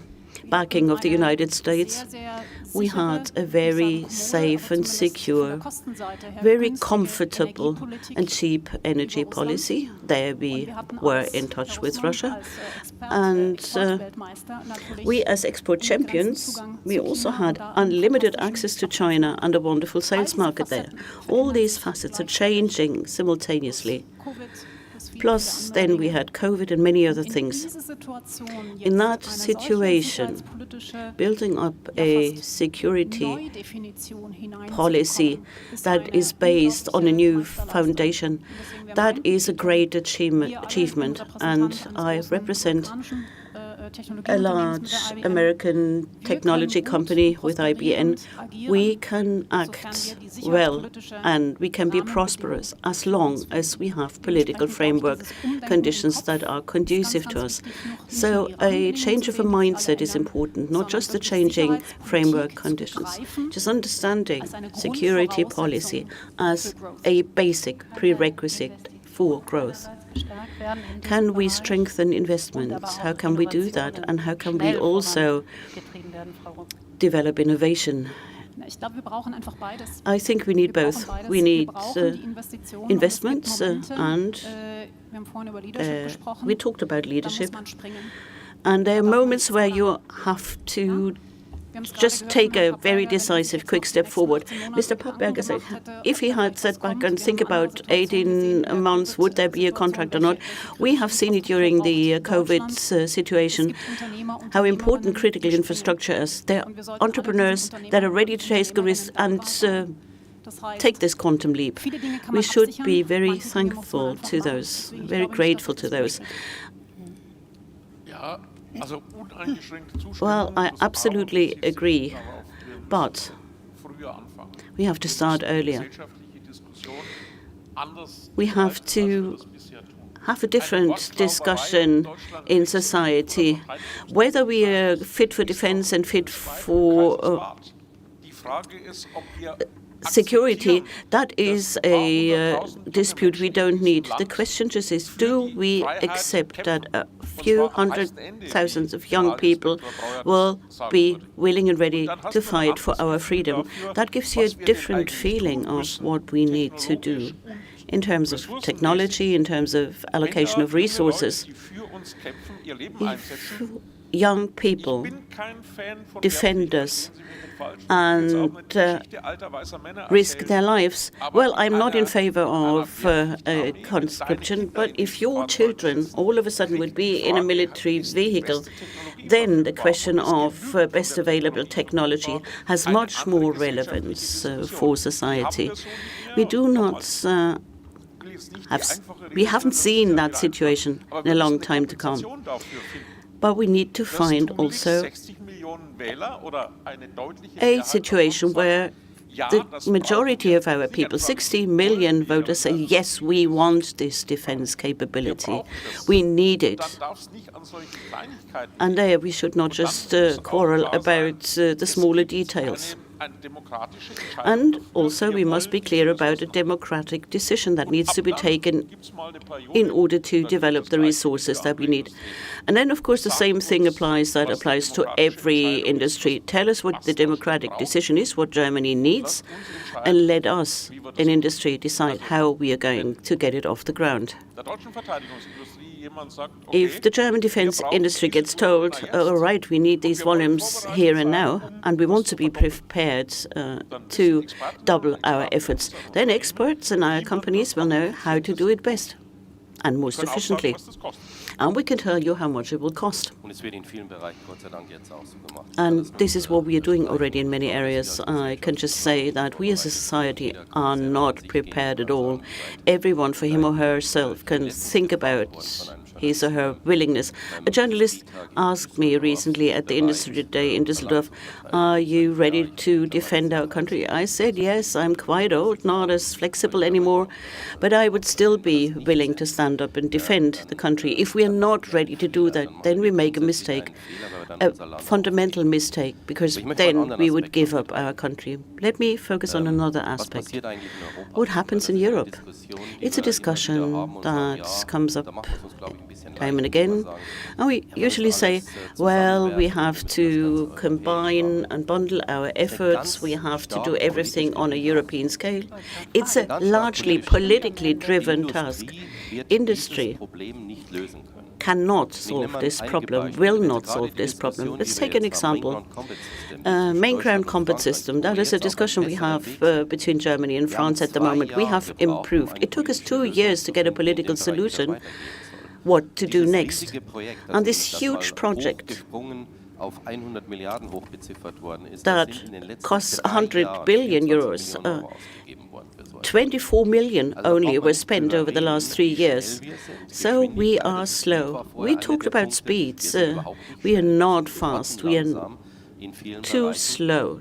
backing of the United States. We had a very safe and secure, very comfortable and cheap energy policy. There we were in touch with Russia. And we as export champions, we also had unlimited access to China and a wonderful sales market there. All these facets are changing simultaneously. Plus, then we had COVID and many other things. In that situation, building up a security policy that is based on a new foundation, that is a great achievement. And I represent a large American technology company with IBM. We can act well and we can be prosperous as long as we have political framework conditions that are conducive to us. So a change of a mindset is important, not just the changing framework conditions, just understanding security policy as a basic prerequisite for growth. Can we strengthen investments? How can we do that? And how can we also develop innovation? I think we need both. We need investments and we talked about leadership. And there are moments where you have to just take a very decisive, quick step forward. Mr. Pappberger said, if he had sat back and think about 18 months, would there be a contract or not? We have seen it during the COVID situation, how important critical infrastructure is. There are entrepreneurs that are ready to take the risk and take this quantum leap. We should be very thankful to those, very grateful to those. Well, I absolutely agree, but we have to start earlier. we have to have a different discussion in society, whether we are fit for defense and fit for security. That is a dispute we don't need. The question just is, do we accept that a few hundred thousands of young people will be willing and ready to fight for our freedom? That gives you a different feeling of what we need to do in terms of technology, in terms of allocation of resources. If young people defend us and risk their lives, well, I'm not in favor of conscription, but if your children all of a sudden would be in a military vehicle, then the question of best available technology has much more relevance for society. We do not we haven't seen that situation in a long time to come. But we need to find also a situation where the majority of our people, 60 million voters, say, yes, we want this defense capability. We need it. And there we should not just quarrel about the smaller details. And also we must be clear about a democratic decision that needs to be taken in order to develop the resources that we need. And then, of course, the same thing applies to every industry. Tell us what the democratic decision is, what Germany needs, and let us, in industry, decide how we are going to get it off the ground. If the German defense industry gets told, all right, we need these volumes here and now, and we want to be prepared to double our efforts, then experts and our companies will know how to do it best and most efficiently. And we can tell you how much it will cost. And this is what we are doing already in many areas. I can just say that we as a society are not prepared at all. Everyone for him or herself can think about his or her willingness. A journalist asked me recently at the Industry Day in Düsseldorf, are you ready to defend our country? I said, yes, I'm quite old, not as flexible anymore, but I would still be willing to stand up and defend the country. If we are not ready to do that, then we make a mistake, a fundamental mistake, because then we would give up our country. Let me focus on another aspect. What happens in Europe? It's a discussion that comes up time and again. And we usually say, well, we have to combine and bundle our efforts. We have to do everything on a European scale. It's a largely politically driven task. Industry cannot solve this problem, will not solve this problem. Let's take an example. Main ground combat system. That is a discussion we have between Germany and France at the moment. We have improved. It took us 2 years to get a political solution. What to do next. And this huge project that costs 100 billion euros, 24 million only were spent over the last 3 years. So we are slow. We talked about speeds. We are not fast. We are too slow.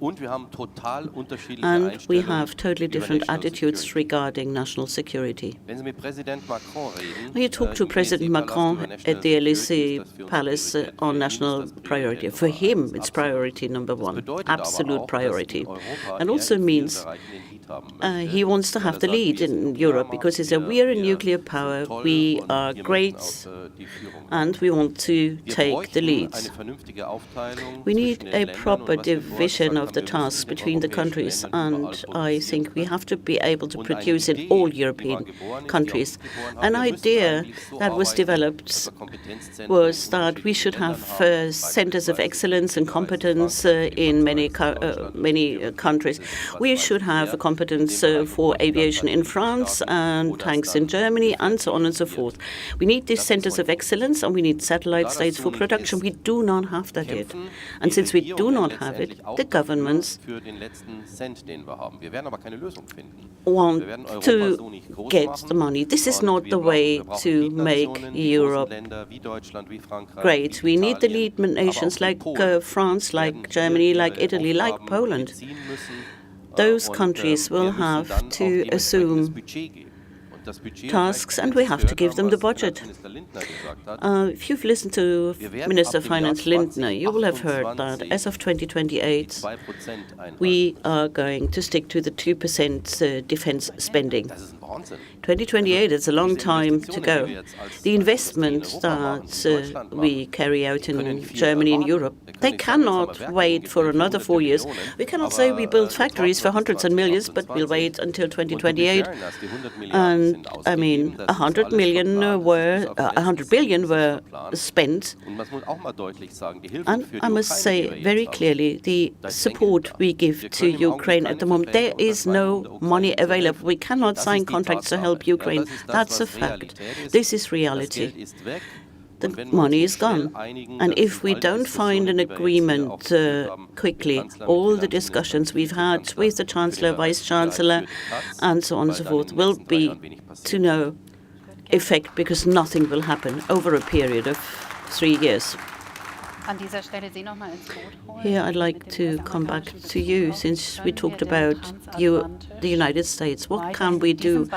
And we have totally different attitudes regarding national security. When you talk to President Macron at the Élysée Palace on national priority, for him it's priority number one, absolute priority. And also means he wants to have the lead in Europe because he said, we are a nuclear power, we are great, and we want to take the lead. We need a proper division of the tasks between the countries, and I think we have to be able to produce in all European countries. An idea that was developed was that we should have centers of excellence and competence in many countries. We should have a competence for aviation in France and tanks in Germany and so on and so forth. We need these centers of excellence and we need satellite states for production. We do not have that yet. And since we do not have it, the governments want to get the money. This is not the way to make Europe great. We need the lead nations like France, like Germany, like Italy, like Poland. those countries will have to assume tasks, and we have to give them the budget. If you've listened to Minister of Finance Lindner, you will have heard that as of 2028, we are going to stick to the 2% defense spending. 2028 is a long time to go. The investment that we carry out in Germany and Europe, they cannot wait for another 4 years. We cannot say we build factories for hundreds of millions, but we'll wait until 2028. And I mean, 100 billion were spent. And I must say very clearly, the support we give to Ukraine at the moment, there is no money available. We cannot sign contracts to help Ukraine. That's a fact. This is reality. The money is gone. And if we don't find an agreement quickly, all the discussions we've had with the Chancellor, Vice-Chancellor, and so on and so forth will be to no effect because nothing will happen over a period of 3 years. Here I'd like to come back to you, since we talked about the United States. What can we do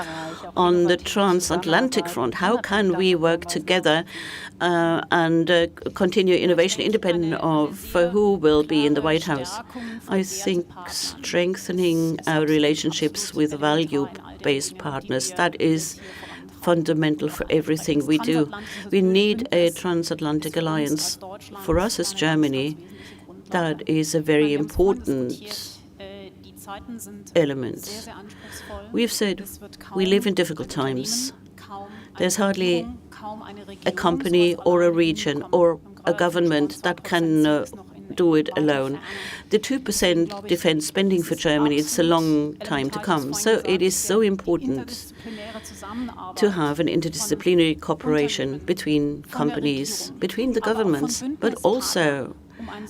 on the transatlantic front? How can we work together and continue innovation independent of who will be in the White House? I think strengthening our relationships with value-based partners, that is fundamental for everything we do. We need a transatlantic alliance. For us as Germany, that is a very important element. We've said we live in difficult times. There's hardly a company or a region or a government that can do it alone. The 2% defense spending for Germany, it's a long time to come. So it is so important to have an interdisciplinary cooperation between companies, between the governments, but also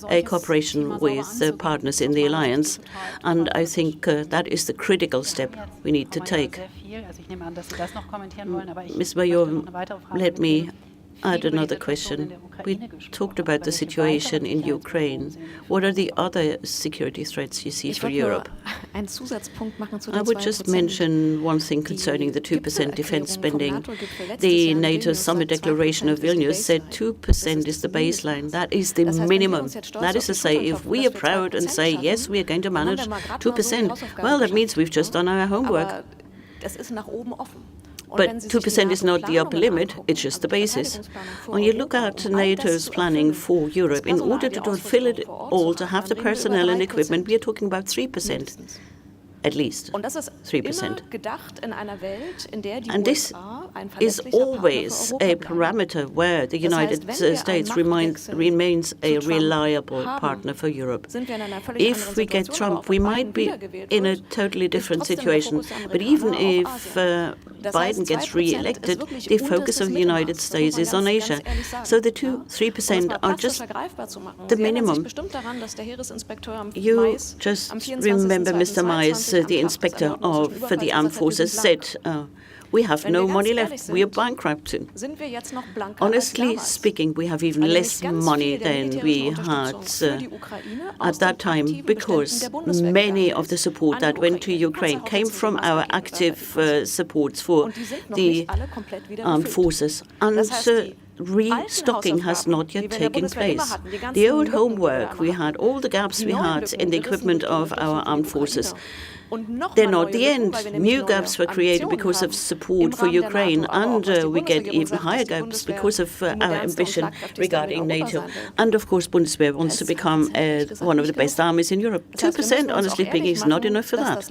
a cooperation with the partners in the alliance. And I think that is the critical step we need to take. Ms. Major, let me add another question. We talked about the situation in Ukraine. What are the other security threats you see for Europe? I would just mention one thing concerning the 2% defense spending. The NATO summit declaration of Vilnius said 2% is the baseline. That is the minimum. That is to say, if we are proud and say, yes, we are going to manage 2%, well, that means we've just done our homework. But 2% is not the upper limit, it's just the basis. When you look at NATO's planning for Europe, in order to fulfill it all, to have the personnel and equipment, we are talking about 3%. At least 3%. And this is always a parameter where the United States remains a reliable partner for Europe. If we get Trump, we might be in a totally different situation. But even if Biden gets re-elected, the focus of the United States is on Asia. So the 3% are just the minimum. You just remember Mr. Mais, the inspector for the armed forces, said, we have no money left. We are bankrupting. Honestly speaking, we have even less money than we had at that time, because many of the support that went to Ukraine came from our active supports for the armed forces. And restocking has not yet taken place. The old homework we had, all the gaps we had in the equipment of our armed forces, they're not the end. New gaps were created because of support for Ukraine, and we get even higher gaps because of our ambition regarding NATO. And of course, Bundeswehr wants to become one of the best armies in Europe. 2%, honestly speaking, is not enough for that.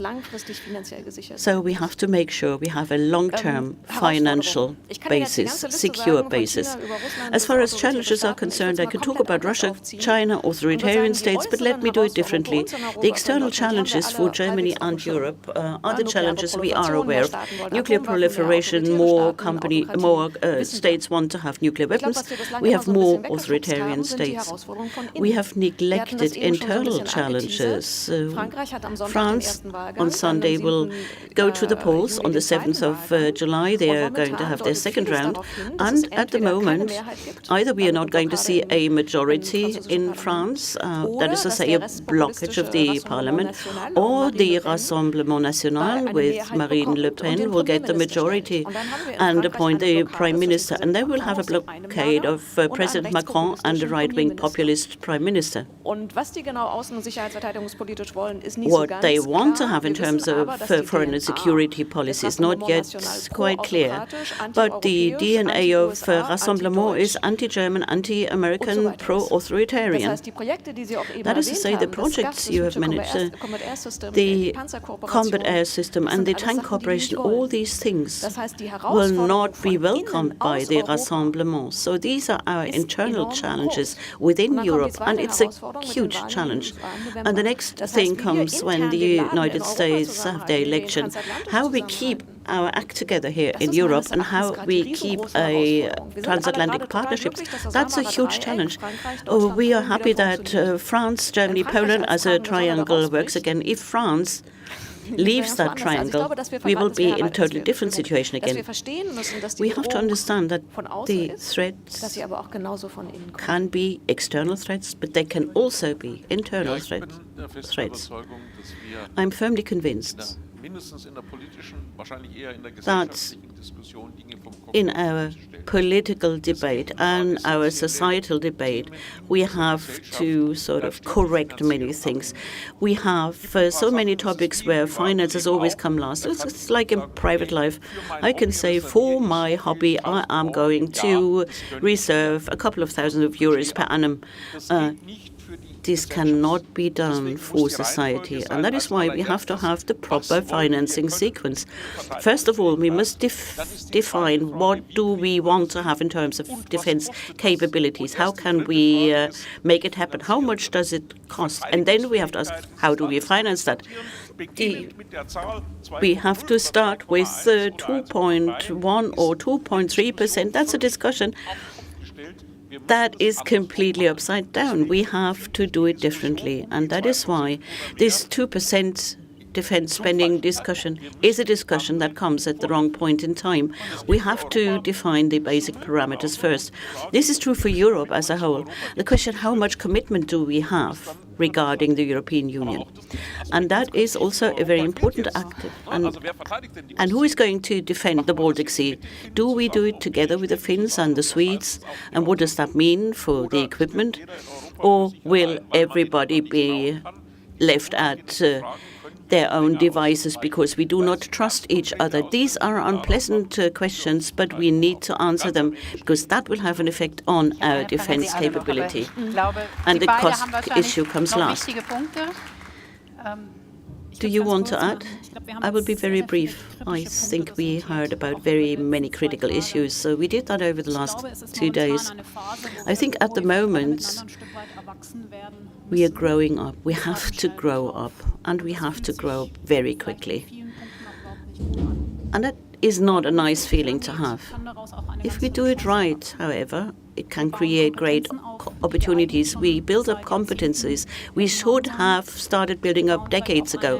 So we have to make sure we have a long-term financial basis, secure basis. As far as challenges are concerned, I can talk about Russia, China, authoritarian states, but let me do it differently. The external challenges for Germany are and Europe are the challenges we are aware of. Nuclear proliferation, more states want to have nuclear weapons. We have more authoritarian states. We have neglected internal challenges. France on Sunday will go to the polls on the 7th of July. They are going to have their second round. And at the moment, either we are not going to see a majority in France, that is to say a blockage of the parliament, or the Rassemblement National with Marine Le Pen will get the majority and appoint the prime minister. And then we'll have a blockade of President Macron and the right-wing populist prime minister. What they want to have in terms of foreign and security policy is not yet quite clear, but the DNA of Rassemblement is anti-German, anti-American, pro-authoritarian. That is to say, the projects you have managed, the combat air system and the tank cooperation, all these things will not be welcomed by the Rassemblement. So these are our internal challenges within Europe, and it's a huge challenge. And the next thing comes when the United States have their election. How we keep our act together here in Europe and how we keep a transatlantic partnership, that's a huge challenge. We are happy that France, Germany, Poland as a triangle works again. If France leaves that triangle, we will be in a totally different situation again. We have to understand that the threats can be external threats, but they can also be internal threats. I'm firmly convinced that in our political debate and our societal debate, we have to sort of correct many things. We have so many topics where finances always come last. It's like in private life. I can say for my hobby, I am going to reserve a couple of thousand of euros per annum. This cannot be done for society, and that is why we have to have the proper financing sequence. First of all, we must define what do we want to have in terms of defense capabilities. How can we make it happen? How much does it cost? And then we have to ask, how do we finance that? We have to start with 2.1 or 2.3%. That's a discussion that is completely upside down. We have to do it differently. And that is why this 2% defense spending discussion is a discussion that comes at the wrong point in time. We have to define the basic parameters first. This is true for Europe as a whole. The question, how much commitment do we have regarding the European Union? And that is also a very important act. And who is going to defend the Baltic Sea? Do we do it together with the Finns and the Swedes? And what does that mean for the equipment? Or will everybody be left at their own devices because we do not trust each other? These are unpleasant questions, but we need to answer them because that will have an effect on our defense capability. And the cost issue comes last. Do you want to add? I will be very brief. I think we heard about very many critical issues, so we did that over the last 2 days. I think at the moment we are growing up. We have to grow up, and we have to grow very quickly. And that is not a nice feeling to have. If we do it right, however, it can create great opportunities. We build up competencies we should have started building up decades ago.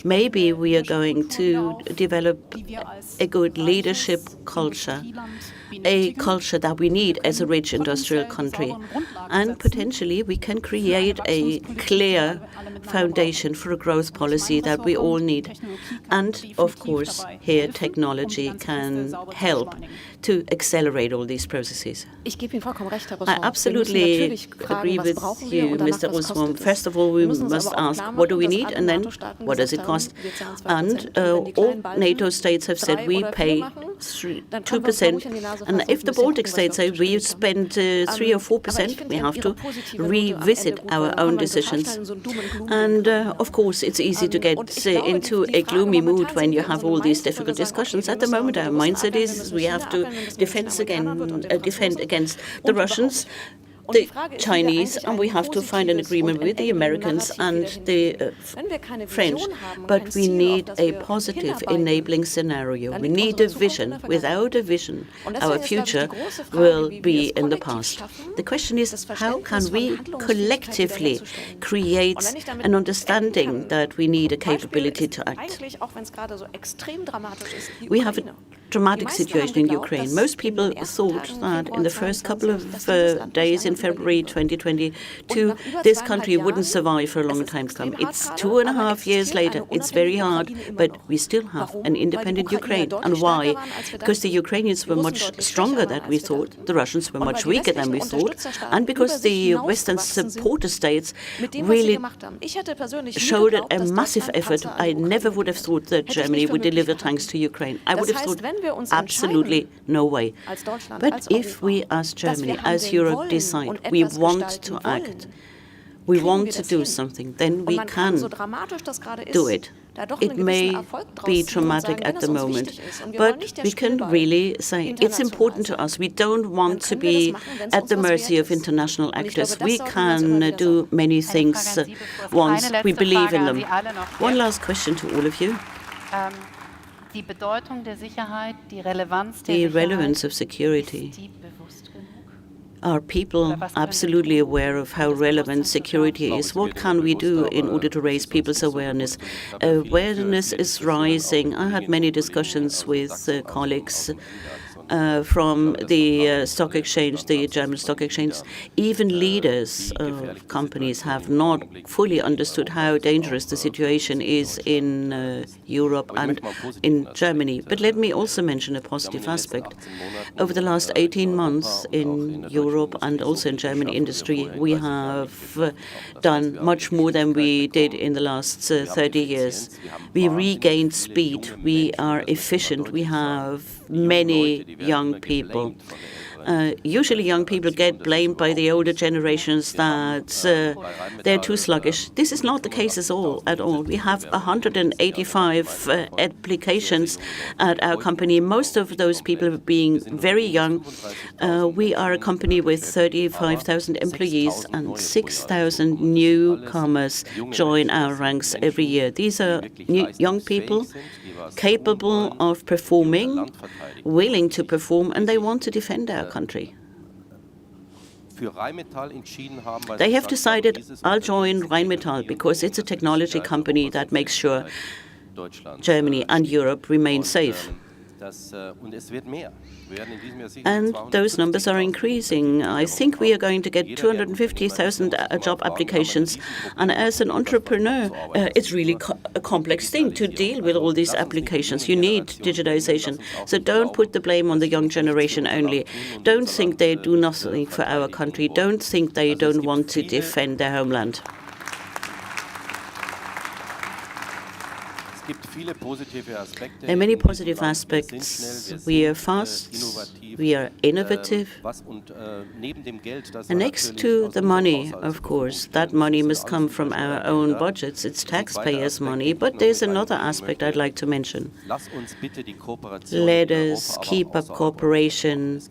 Maybe we are going to develop a good leadership culture, a culture that we need as a rich industrial country. And potentially we can create a clear foundation for a growth policy that we all need. And of course, here technology can help to accelerate all these processes. I absolutely agree with you, Mr. Uswam. First of all, we must ask, what do we need? And then, what does it cost? And all NATO states have said we pay 2%. And if the Baltic states say we spend 3 or 4%, we have to revisit our own decisions. And of course, it's easy to get into a gloomy mood when you have all these difficult discussions. At the moment, our mindset is we have to defend against the Russians. the Chinese, and we have to find an agreement with the Americans and the French. But we need a positive enabling scenario. We need a vision. Without a vision, our future will be in the past. The question is, how can we collectively create an understanding that we need a capability to act? We have a dramatic situation in Ukraine. Most people thought that in the first couple of days in February 2022, this country wouldn't survive for a long time to come. It's 2.5 years later. It's very hard, but we still have an independent Ukraine. And why? Because the Ukrainians were much stronger than we thought, the Russians were much weaker than we thought, and because the Western supporter states really showed a massive effort. I never would have thought that Germany would deliver tanks to Ukraine. I would have thought absolutely no way. But if we as Germany, as Europe decide we want to act, we want to do something, then we can do it. It may be traumatic at the moment, but we can really say it's important to us. We don't want to be at the mercy of international actors. We can do many things once we believe in them. One last question to all of you. The relevance of security. Are people absolutely aware of how relevant security is? What can we do in order to raise people's awareness? Awareness is rising. I had many discussions with colleagues from the stock exchange, the German stock exchange. Even leaders of companies have not fully understood how dangerous the situation is in Europe and in Germany. But let me also mention a positive aspect. Over the last 18 months in Europe and also in German industry, we have done much more than we did in the last 30 years. We regained speed. We are efficient. We have many young people. Usually young people get blamed by the older generations that they're too sluggish. This is not the case at all. We have 185 applications at our company, most of those people being very young. We are a company with 35,000 employees and 6,000 newcomers join our ranks every year. These are young people capable of performing, willing to perform, and they want to defend our country. They have decided, I'll join Rheinmetall because it's a technology company that makes sure Germany and Europe remain safe. And those numbers are increasing. I think we are going to get 250,000 job applications. And as an entrepreneur, it's really a complex thing to deal with all these applications. You need digitization. So don't put the blame on the young generation only. Don't think they do nothing for our country. Don't think they don't want to defend their homeland. There are many positive aspects. We are fast, we are innovative. And next to the money, of course, that money must come from our own budgets. It's taxpayers' money. But there's another aspect I'd like to mention. Let us keep up cooperation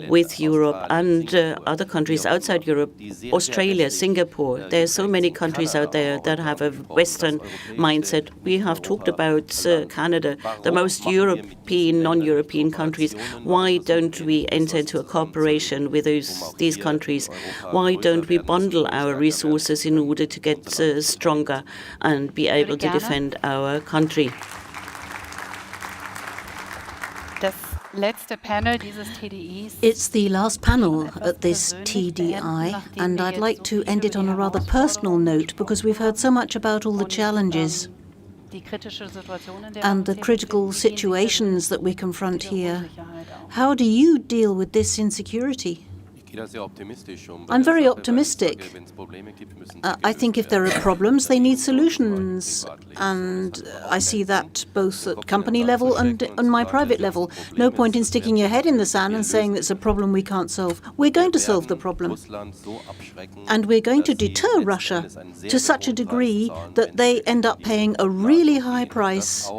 with Europe and other countries outside Europe, Australia, Singapore. There are so many countries out there that have a Western mindset. We have talked about Canada, the most European, non-European countries. Why don't we enter into a cooperation with these countries? Why don't we bundle our resources in order to get stronger and be able to defend our country? It's the last panel at this TDI, and I'd like to end it on a rather personal note because we've heard so much about all the challenges and the critical situations that we confront here. How do you deal with this insecurity? I'm very optimistic. I think if there are problems, they need solutions. And I see that both at company level and on my private level. No point in sticking your head in the sand and saying it's a problem we can't solve. We're going to solve the problem. And we're going to deter Russia to such a degree that they end up paying a really high price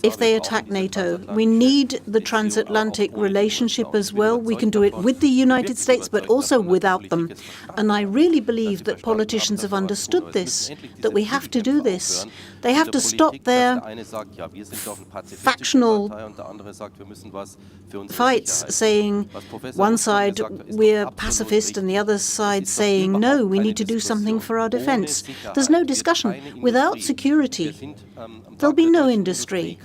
if they attack NATO. We need the transatlantic relationship as well. We can do it with the United United States, but also without them. And I really believe that politicians have understood this, that we have to do this. They have to stop their factional fights, saying one side we're pacifist and the other side saying no, we need to do something for our defense. There's no discussion. Without security, there'll be no industry.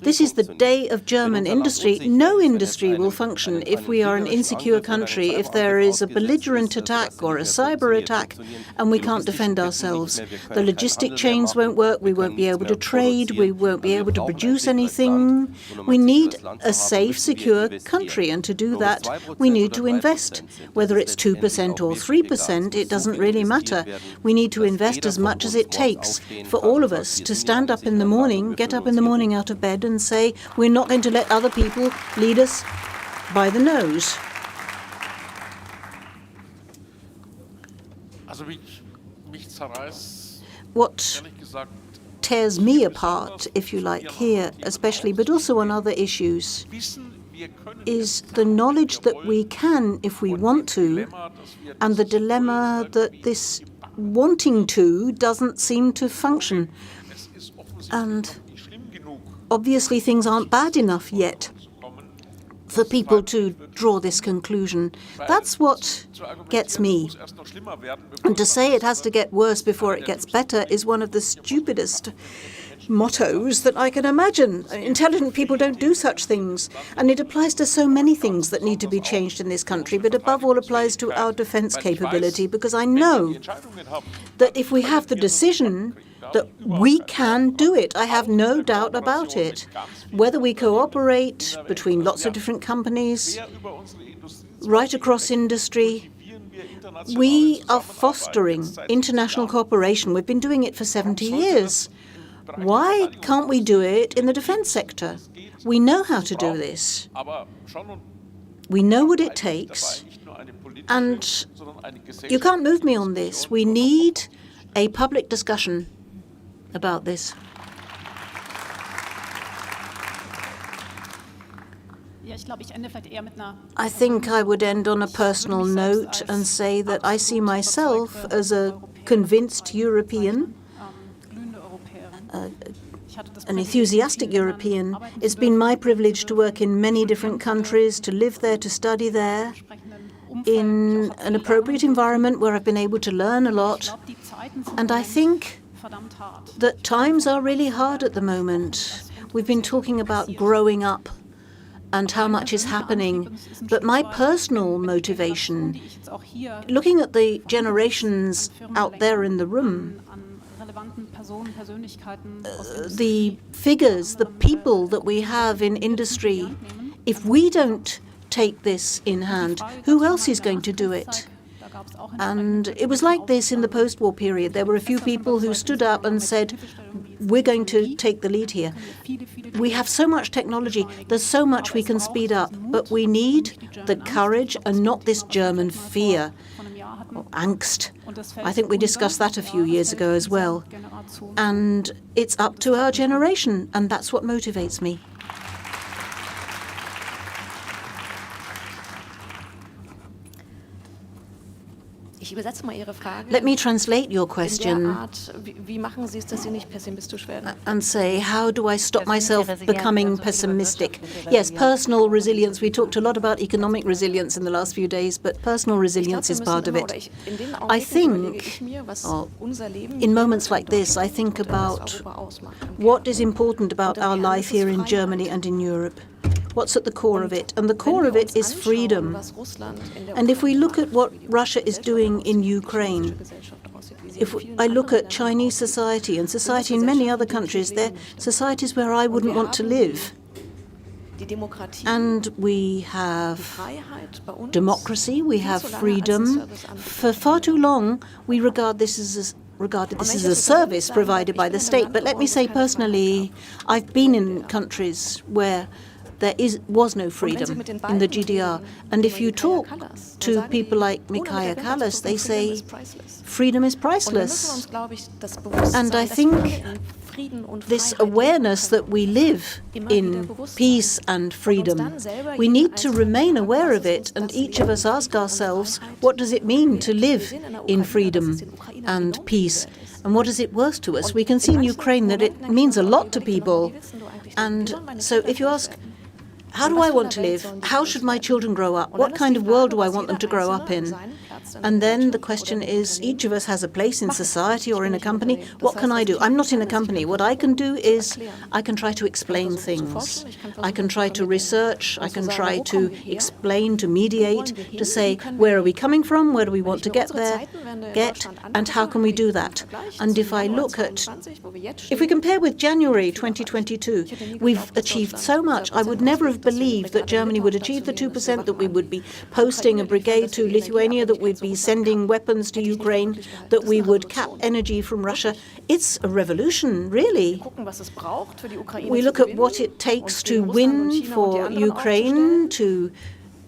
This is the day of German industry. No industry will function if we are an insecure country, if there is a belligerent attack or a cyber attack and we can't defend ourselves. The logistic chains won't work, we won't be able to trade, we won't be able to produce anything. We need a safe, secure country, and to do that we need to invest. Whether it's 2% or 3%, it doesn't really matter. We need to invest as much as it takes for all of us to stand up in the morning, get up in the morning out of bed and say, we're not going to let other people lead us by the nose. What tears me apart, if you like, here especially, but also on other issues, is the knowledge that we can, if we want to, and the dilemma that this wanting to doesn't seem to function. And obviously things aren't bad enough yet for people to draw this conclusion. That's what gets me. And to say it has to get worse before it gets better is one of the stupidest mottos that I can imagine. Intelligent people don't do such things. And it applies to so many things that need to be changed in this country, but above all applies to our defense capability, because I know that if we have the decision, that we can do it. I have no doubt about it. Whether we cooperate between lots of different companies, right across industry, we are fostering international cooperation. We've been doing it for 70 years. Why can't we do it in the defense sector? We know how to do this. We know what it takes. And you can't move me on this. We need a public discussion about this. I think I would end on a personal note and say that I see myself as a convinced European, an enthusiastic European. It's been my privilege to work in many different countries, to live there, to study there, in an appropriate environment where I've been able to learn a lot. And I think that times are really hard at the moment. We've been talking about growing up and how much is happening. But my personal motivation, looking at the generations out there in the room, the figures, the people that we have in industry, if we don't take this in hand, who else is going to do it? And it was like this in the post-war period. There were a few people who stood up and said, we're going to take the lead here. We have so much technology, there's so much we can speed up, but we need the courage and not this German fear or angst. I think we discussed that a few years ago as well. And it's up to our generation, and that's what motivates me. Let me translate your question and say, how do I stop myself becoming pessimistic? Yes, personal resilience. We talked a lot about economic resilience in the last few days, but personal resilience is part of it. I think, in moments like this, I think about what is important about our life here in Germany and in Europe. What's at the core of it? And the core of it is freedom. And if we look at what Russia is doing in Ukraine, if I look at Chinese society and society in many other countries, they're societies where I wouldn't want to live. And we have democracy, we have freedom. For far too long, we regarded this as a service provided by the state. But let me say personally, I've been in countries where was no freedom in the GDR. And if you talk to people like Mikhail Kallas, they say freedom is priceless. And I think this awareness that we live in peace and freedom, we need to remain aware of it, and each of us ask ourselves, what does it mean to live in freedom and peace? And what is it worth to us? We can see in Ukraine that it means a lot to people. And so if you ask, how do I want to live? How should my children grow up? What kind of world do I want them to grow up in? And then the question is, each of us has a place in society or in a company. What can I do? I'm not in a company. What I can do is I can try to explain things. I can try to research. I can try to explain, to mediate, to say, where are we coming from? Where do we want to get there? And how can we do that? And if I look at, if we compare with January 2022, we've achieved so much. I would never have believed that Germany would achieve the 2%, that we would be posting a brigade to Lithuania, that we'd be sending weapons to Ukraine, that we would cap energy from Russia. It's a revolution, really. We look at what it takes to win for Ukraine, to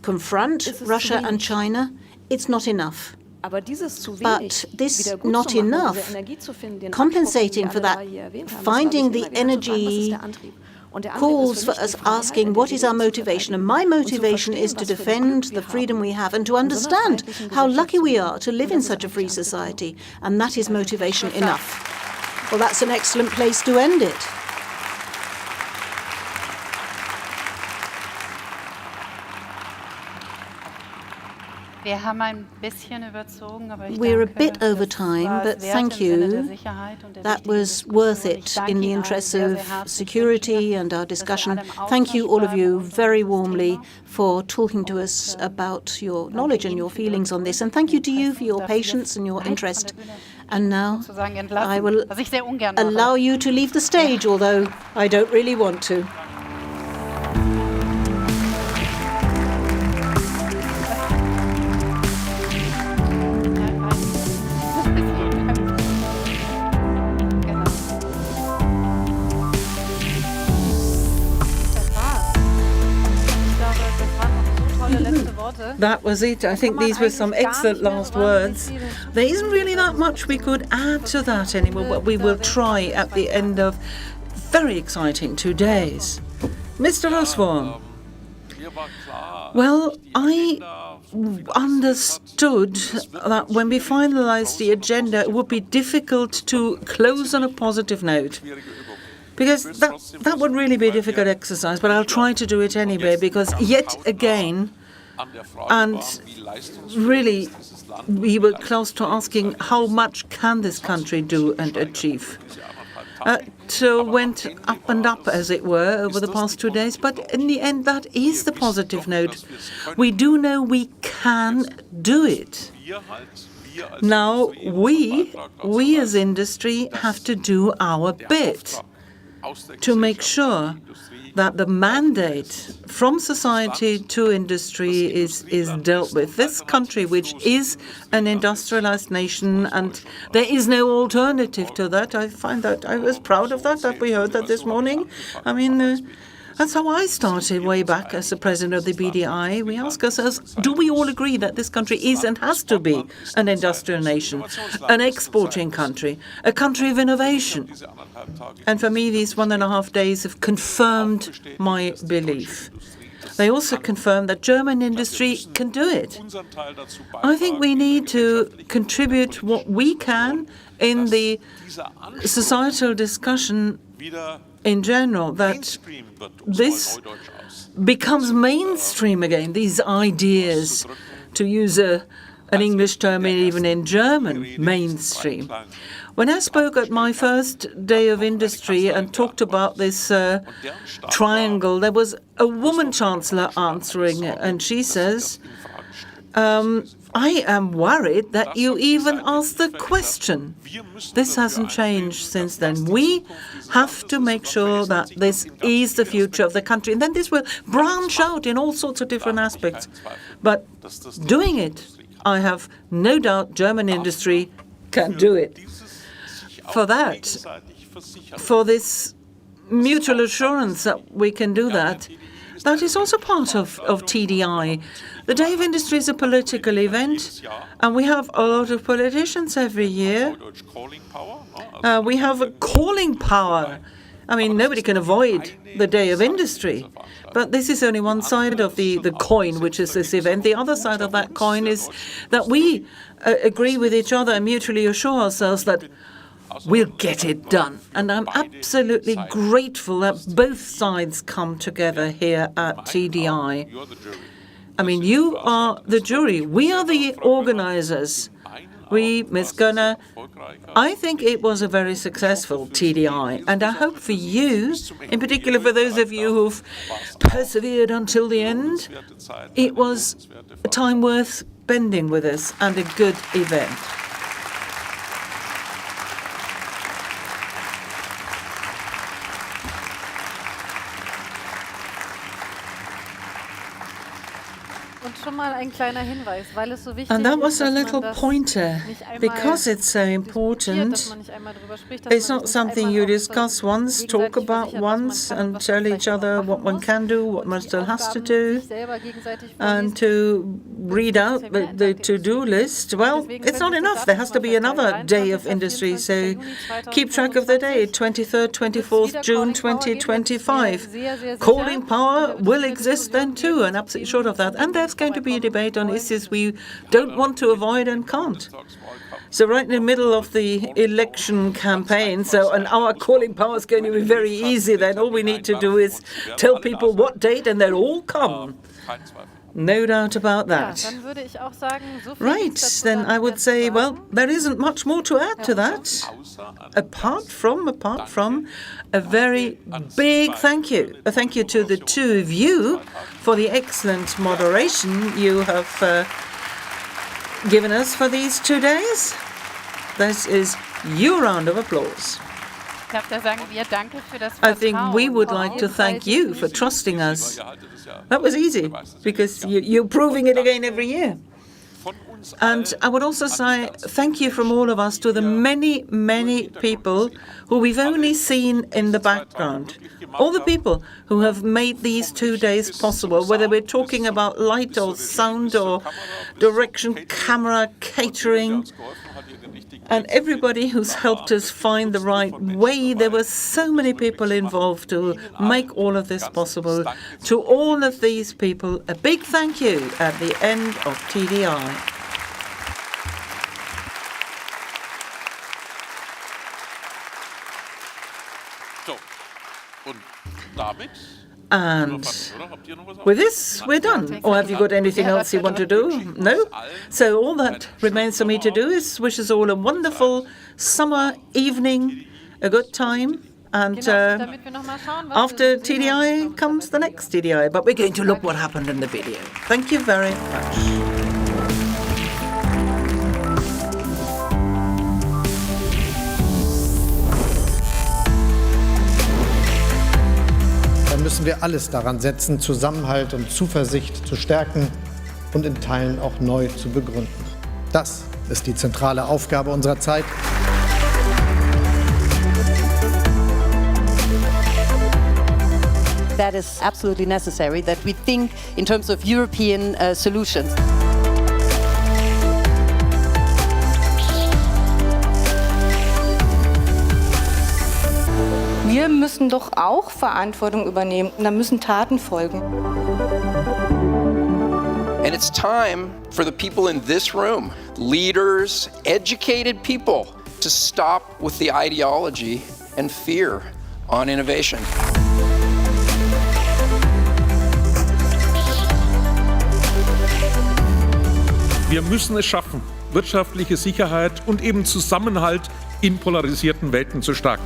confront Russia and China. It's not enough. But this not enough, compensating for that, finding the energy calls for us asking, what is our motivation? And my motivation is to defend the freedom we have and to understand how lucky we are to live in such a free society. And that is motivation enough. Well, that's an excellent place to end it. We're a bit over time, but thank you. That was worth it in the interests of security and our discussion. Thank you, all of you, very warmly for talking to us about your knowledge and your feelings on this. And thank you to you for your patience and your interest. And now I will allow you to leave the stage, although I don't really want to. That was it. I think these were some excellent last words. There isn't really that much we could add to that anymore, but we will try at the end of very exciting 2 days. Mr. Osborne. Well, I understood that when we finalized the agenda, it would be difficult to close on a positive note. Because that would really be a difficult exercise, but I'll try to do it anyway, because yet again, and really, we were close to asking how much can this country do and achieve. So went up and up, as it were, over the past 2 days. But in the end, that is the positive note. We do know we can do it. Now, we as industry have to do our bit to make sure that the mandate from society to industry is dealt with. This country, which is an industrialized nation, and there is no alternative to that. I find that I was proud of that we heard that this morning. I mean, that's how I started way back as the president of the BDI. We ask ourselves, do we all agree that this country is and has to be an industrial nation, an exporting country, a country of innovation? And for me, these 1.5 days have confirmed my belief. They also confirm that German industry can do it. I think we need to contribute what we can in the societal discussion in general, that this becomes mainstream again, these ideas, to use an English term even in German, mainstream. When I spoke at my first day of industry and talked about this triangle, there was a woman chancellor answering, and she says, I am worried that you even asked the question. This hasn't changed since then. We have to make sure that this is the future of the country. And then this will branch out in all sorts of different aspects. But doing it, I have no doubt German industry can do it. For that, for this mutual assurance that we can do that, that is also part of TDI. The Day of Industry is a political event, and we have a lot of politicians every year. We have a calling power. I mean, nobody can avoid the Day of Industry. But this is only one side of the coin, which is this event. The other side of that coin is that we agree with each other and mutually assure ourselves that we'll get it done. And I'm absolutely grateful that both sides come together here at TDI. I mean, you are the jury. We are the organizers. We, Ms. Gunnar, I think it was a very successful TDI, and I hope for you, in particular for those of you who've persevered until the end, it was a time worth spending with us and a good event. And that was a little pointer, because it's so important. It's not something you discuss once, talk about once, and tell each other what one can do, what one still has to do, and to read out the to-do list. Well, it's not enough. There has to be another Day of Industry, so keep track of the day, 23rd, 24th June 2025. Calling power will exist then too, and absolutely sure of that. And there's going to be a debate on issues we don't want to avoid and can't. So right in the middle of the election campaign, and our calling power is going to be very easy then. All we need to do is tell people what date and they'll all come. No doubt about that. Right, then I would say, well, there isn't much more to add to that, apart from a very big thank you. A thank you to the two of you for the excellent moderation you have given us for these 2 days. This is your round of applause. I think we would like to thank you for trusting us. That was easy, because you're proving it again every year. And I would also say thank you from all of us to the many, many people who we've only seen in the background. All the people who have made these 2 days possible, whether we're talking about light or sound or direction, camera, catering, and everybody who's helped us find the right way. There were so many people involved to make all of this possible. To all of these people, a big thank you at the end of TDI. And with this, we're done. Or have you got anything else you want to do? No? So all that remains for me to do is wish us all a wonderful summer evening, a good time. And after TDI comes the next TDI. But we're going to look what happened in the video. Thank you very much. Müssen wir alles daran setzen, Zusammenhalt und Zuversicht zu stärken und in Teilen auch neu zu begründen. Das ist die zentrale Aufgabe unserer Zeit. That is absolutely necessary, that we think in terms of European solutions. Wir müssen doch auch Verantwortung übernehmen und da müssen Taten folgen. And it's time for the people in this room, leaders, educated people, to stop with the ideology and fear on innovation. Wir müssen es schaffen, wirtschaftliche Sicherheit und eben Zusammenhalt in polarisierten Welten zu stärken.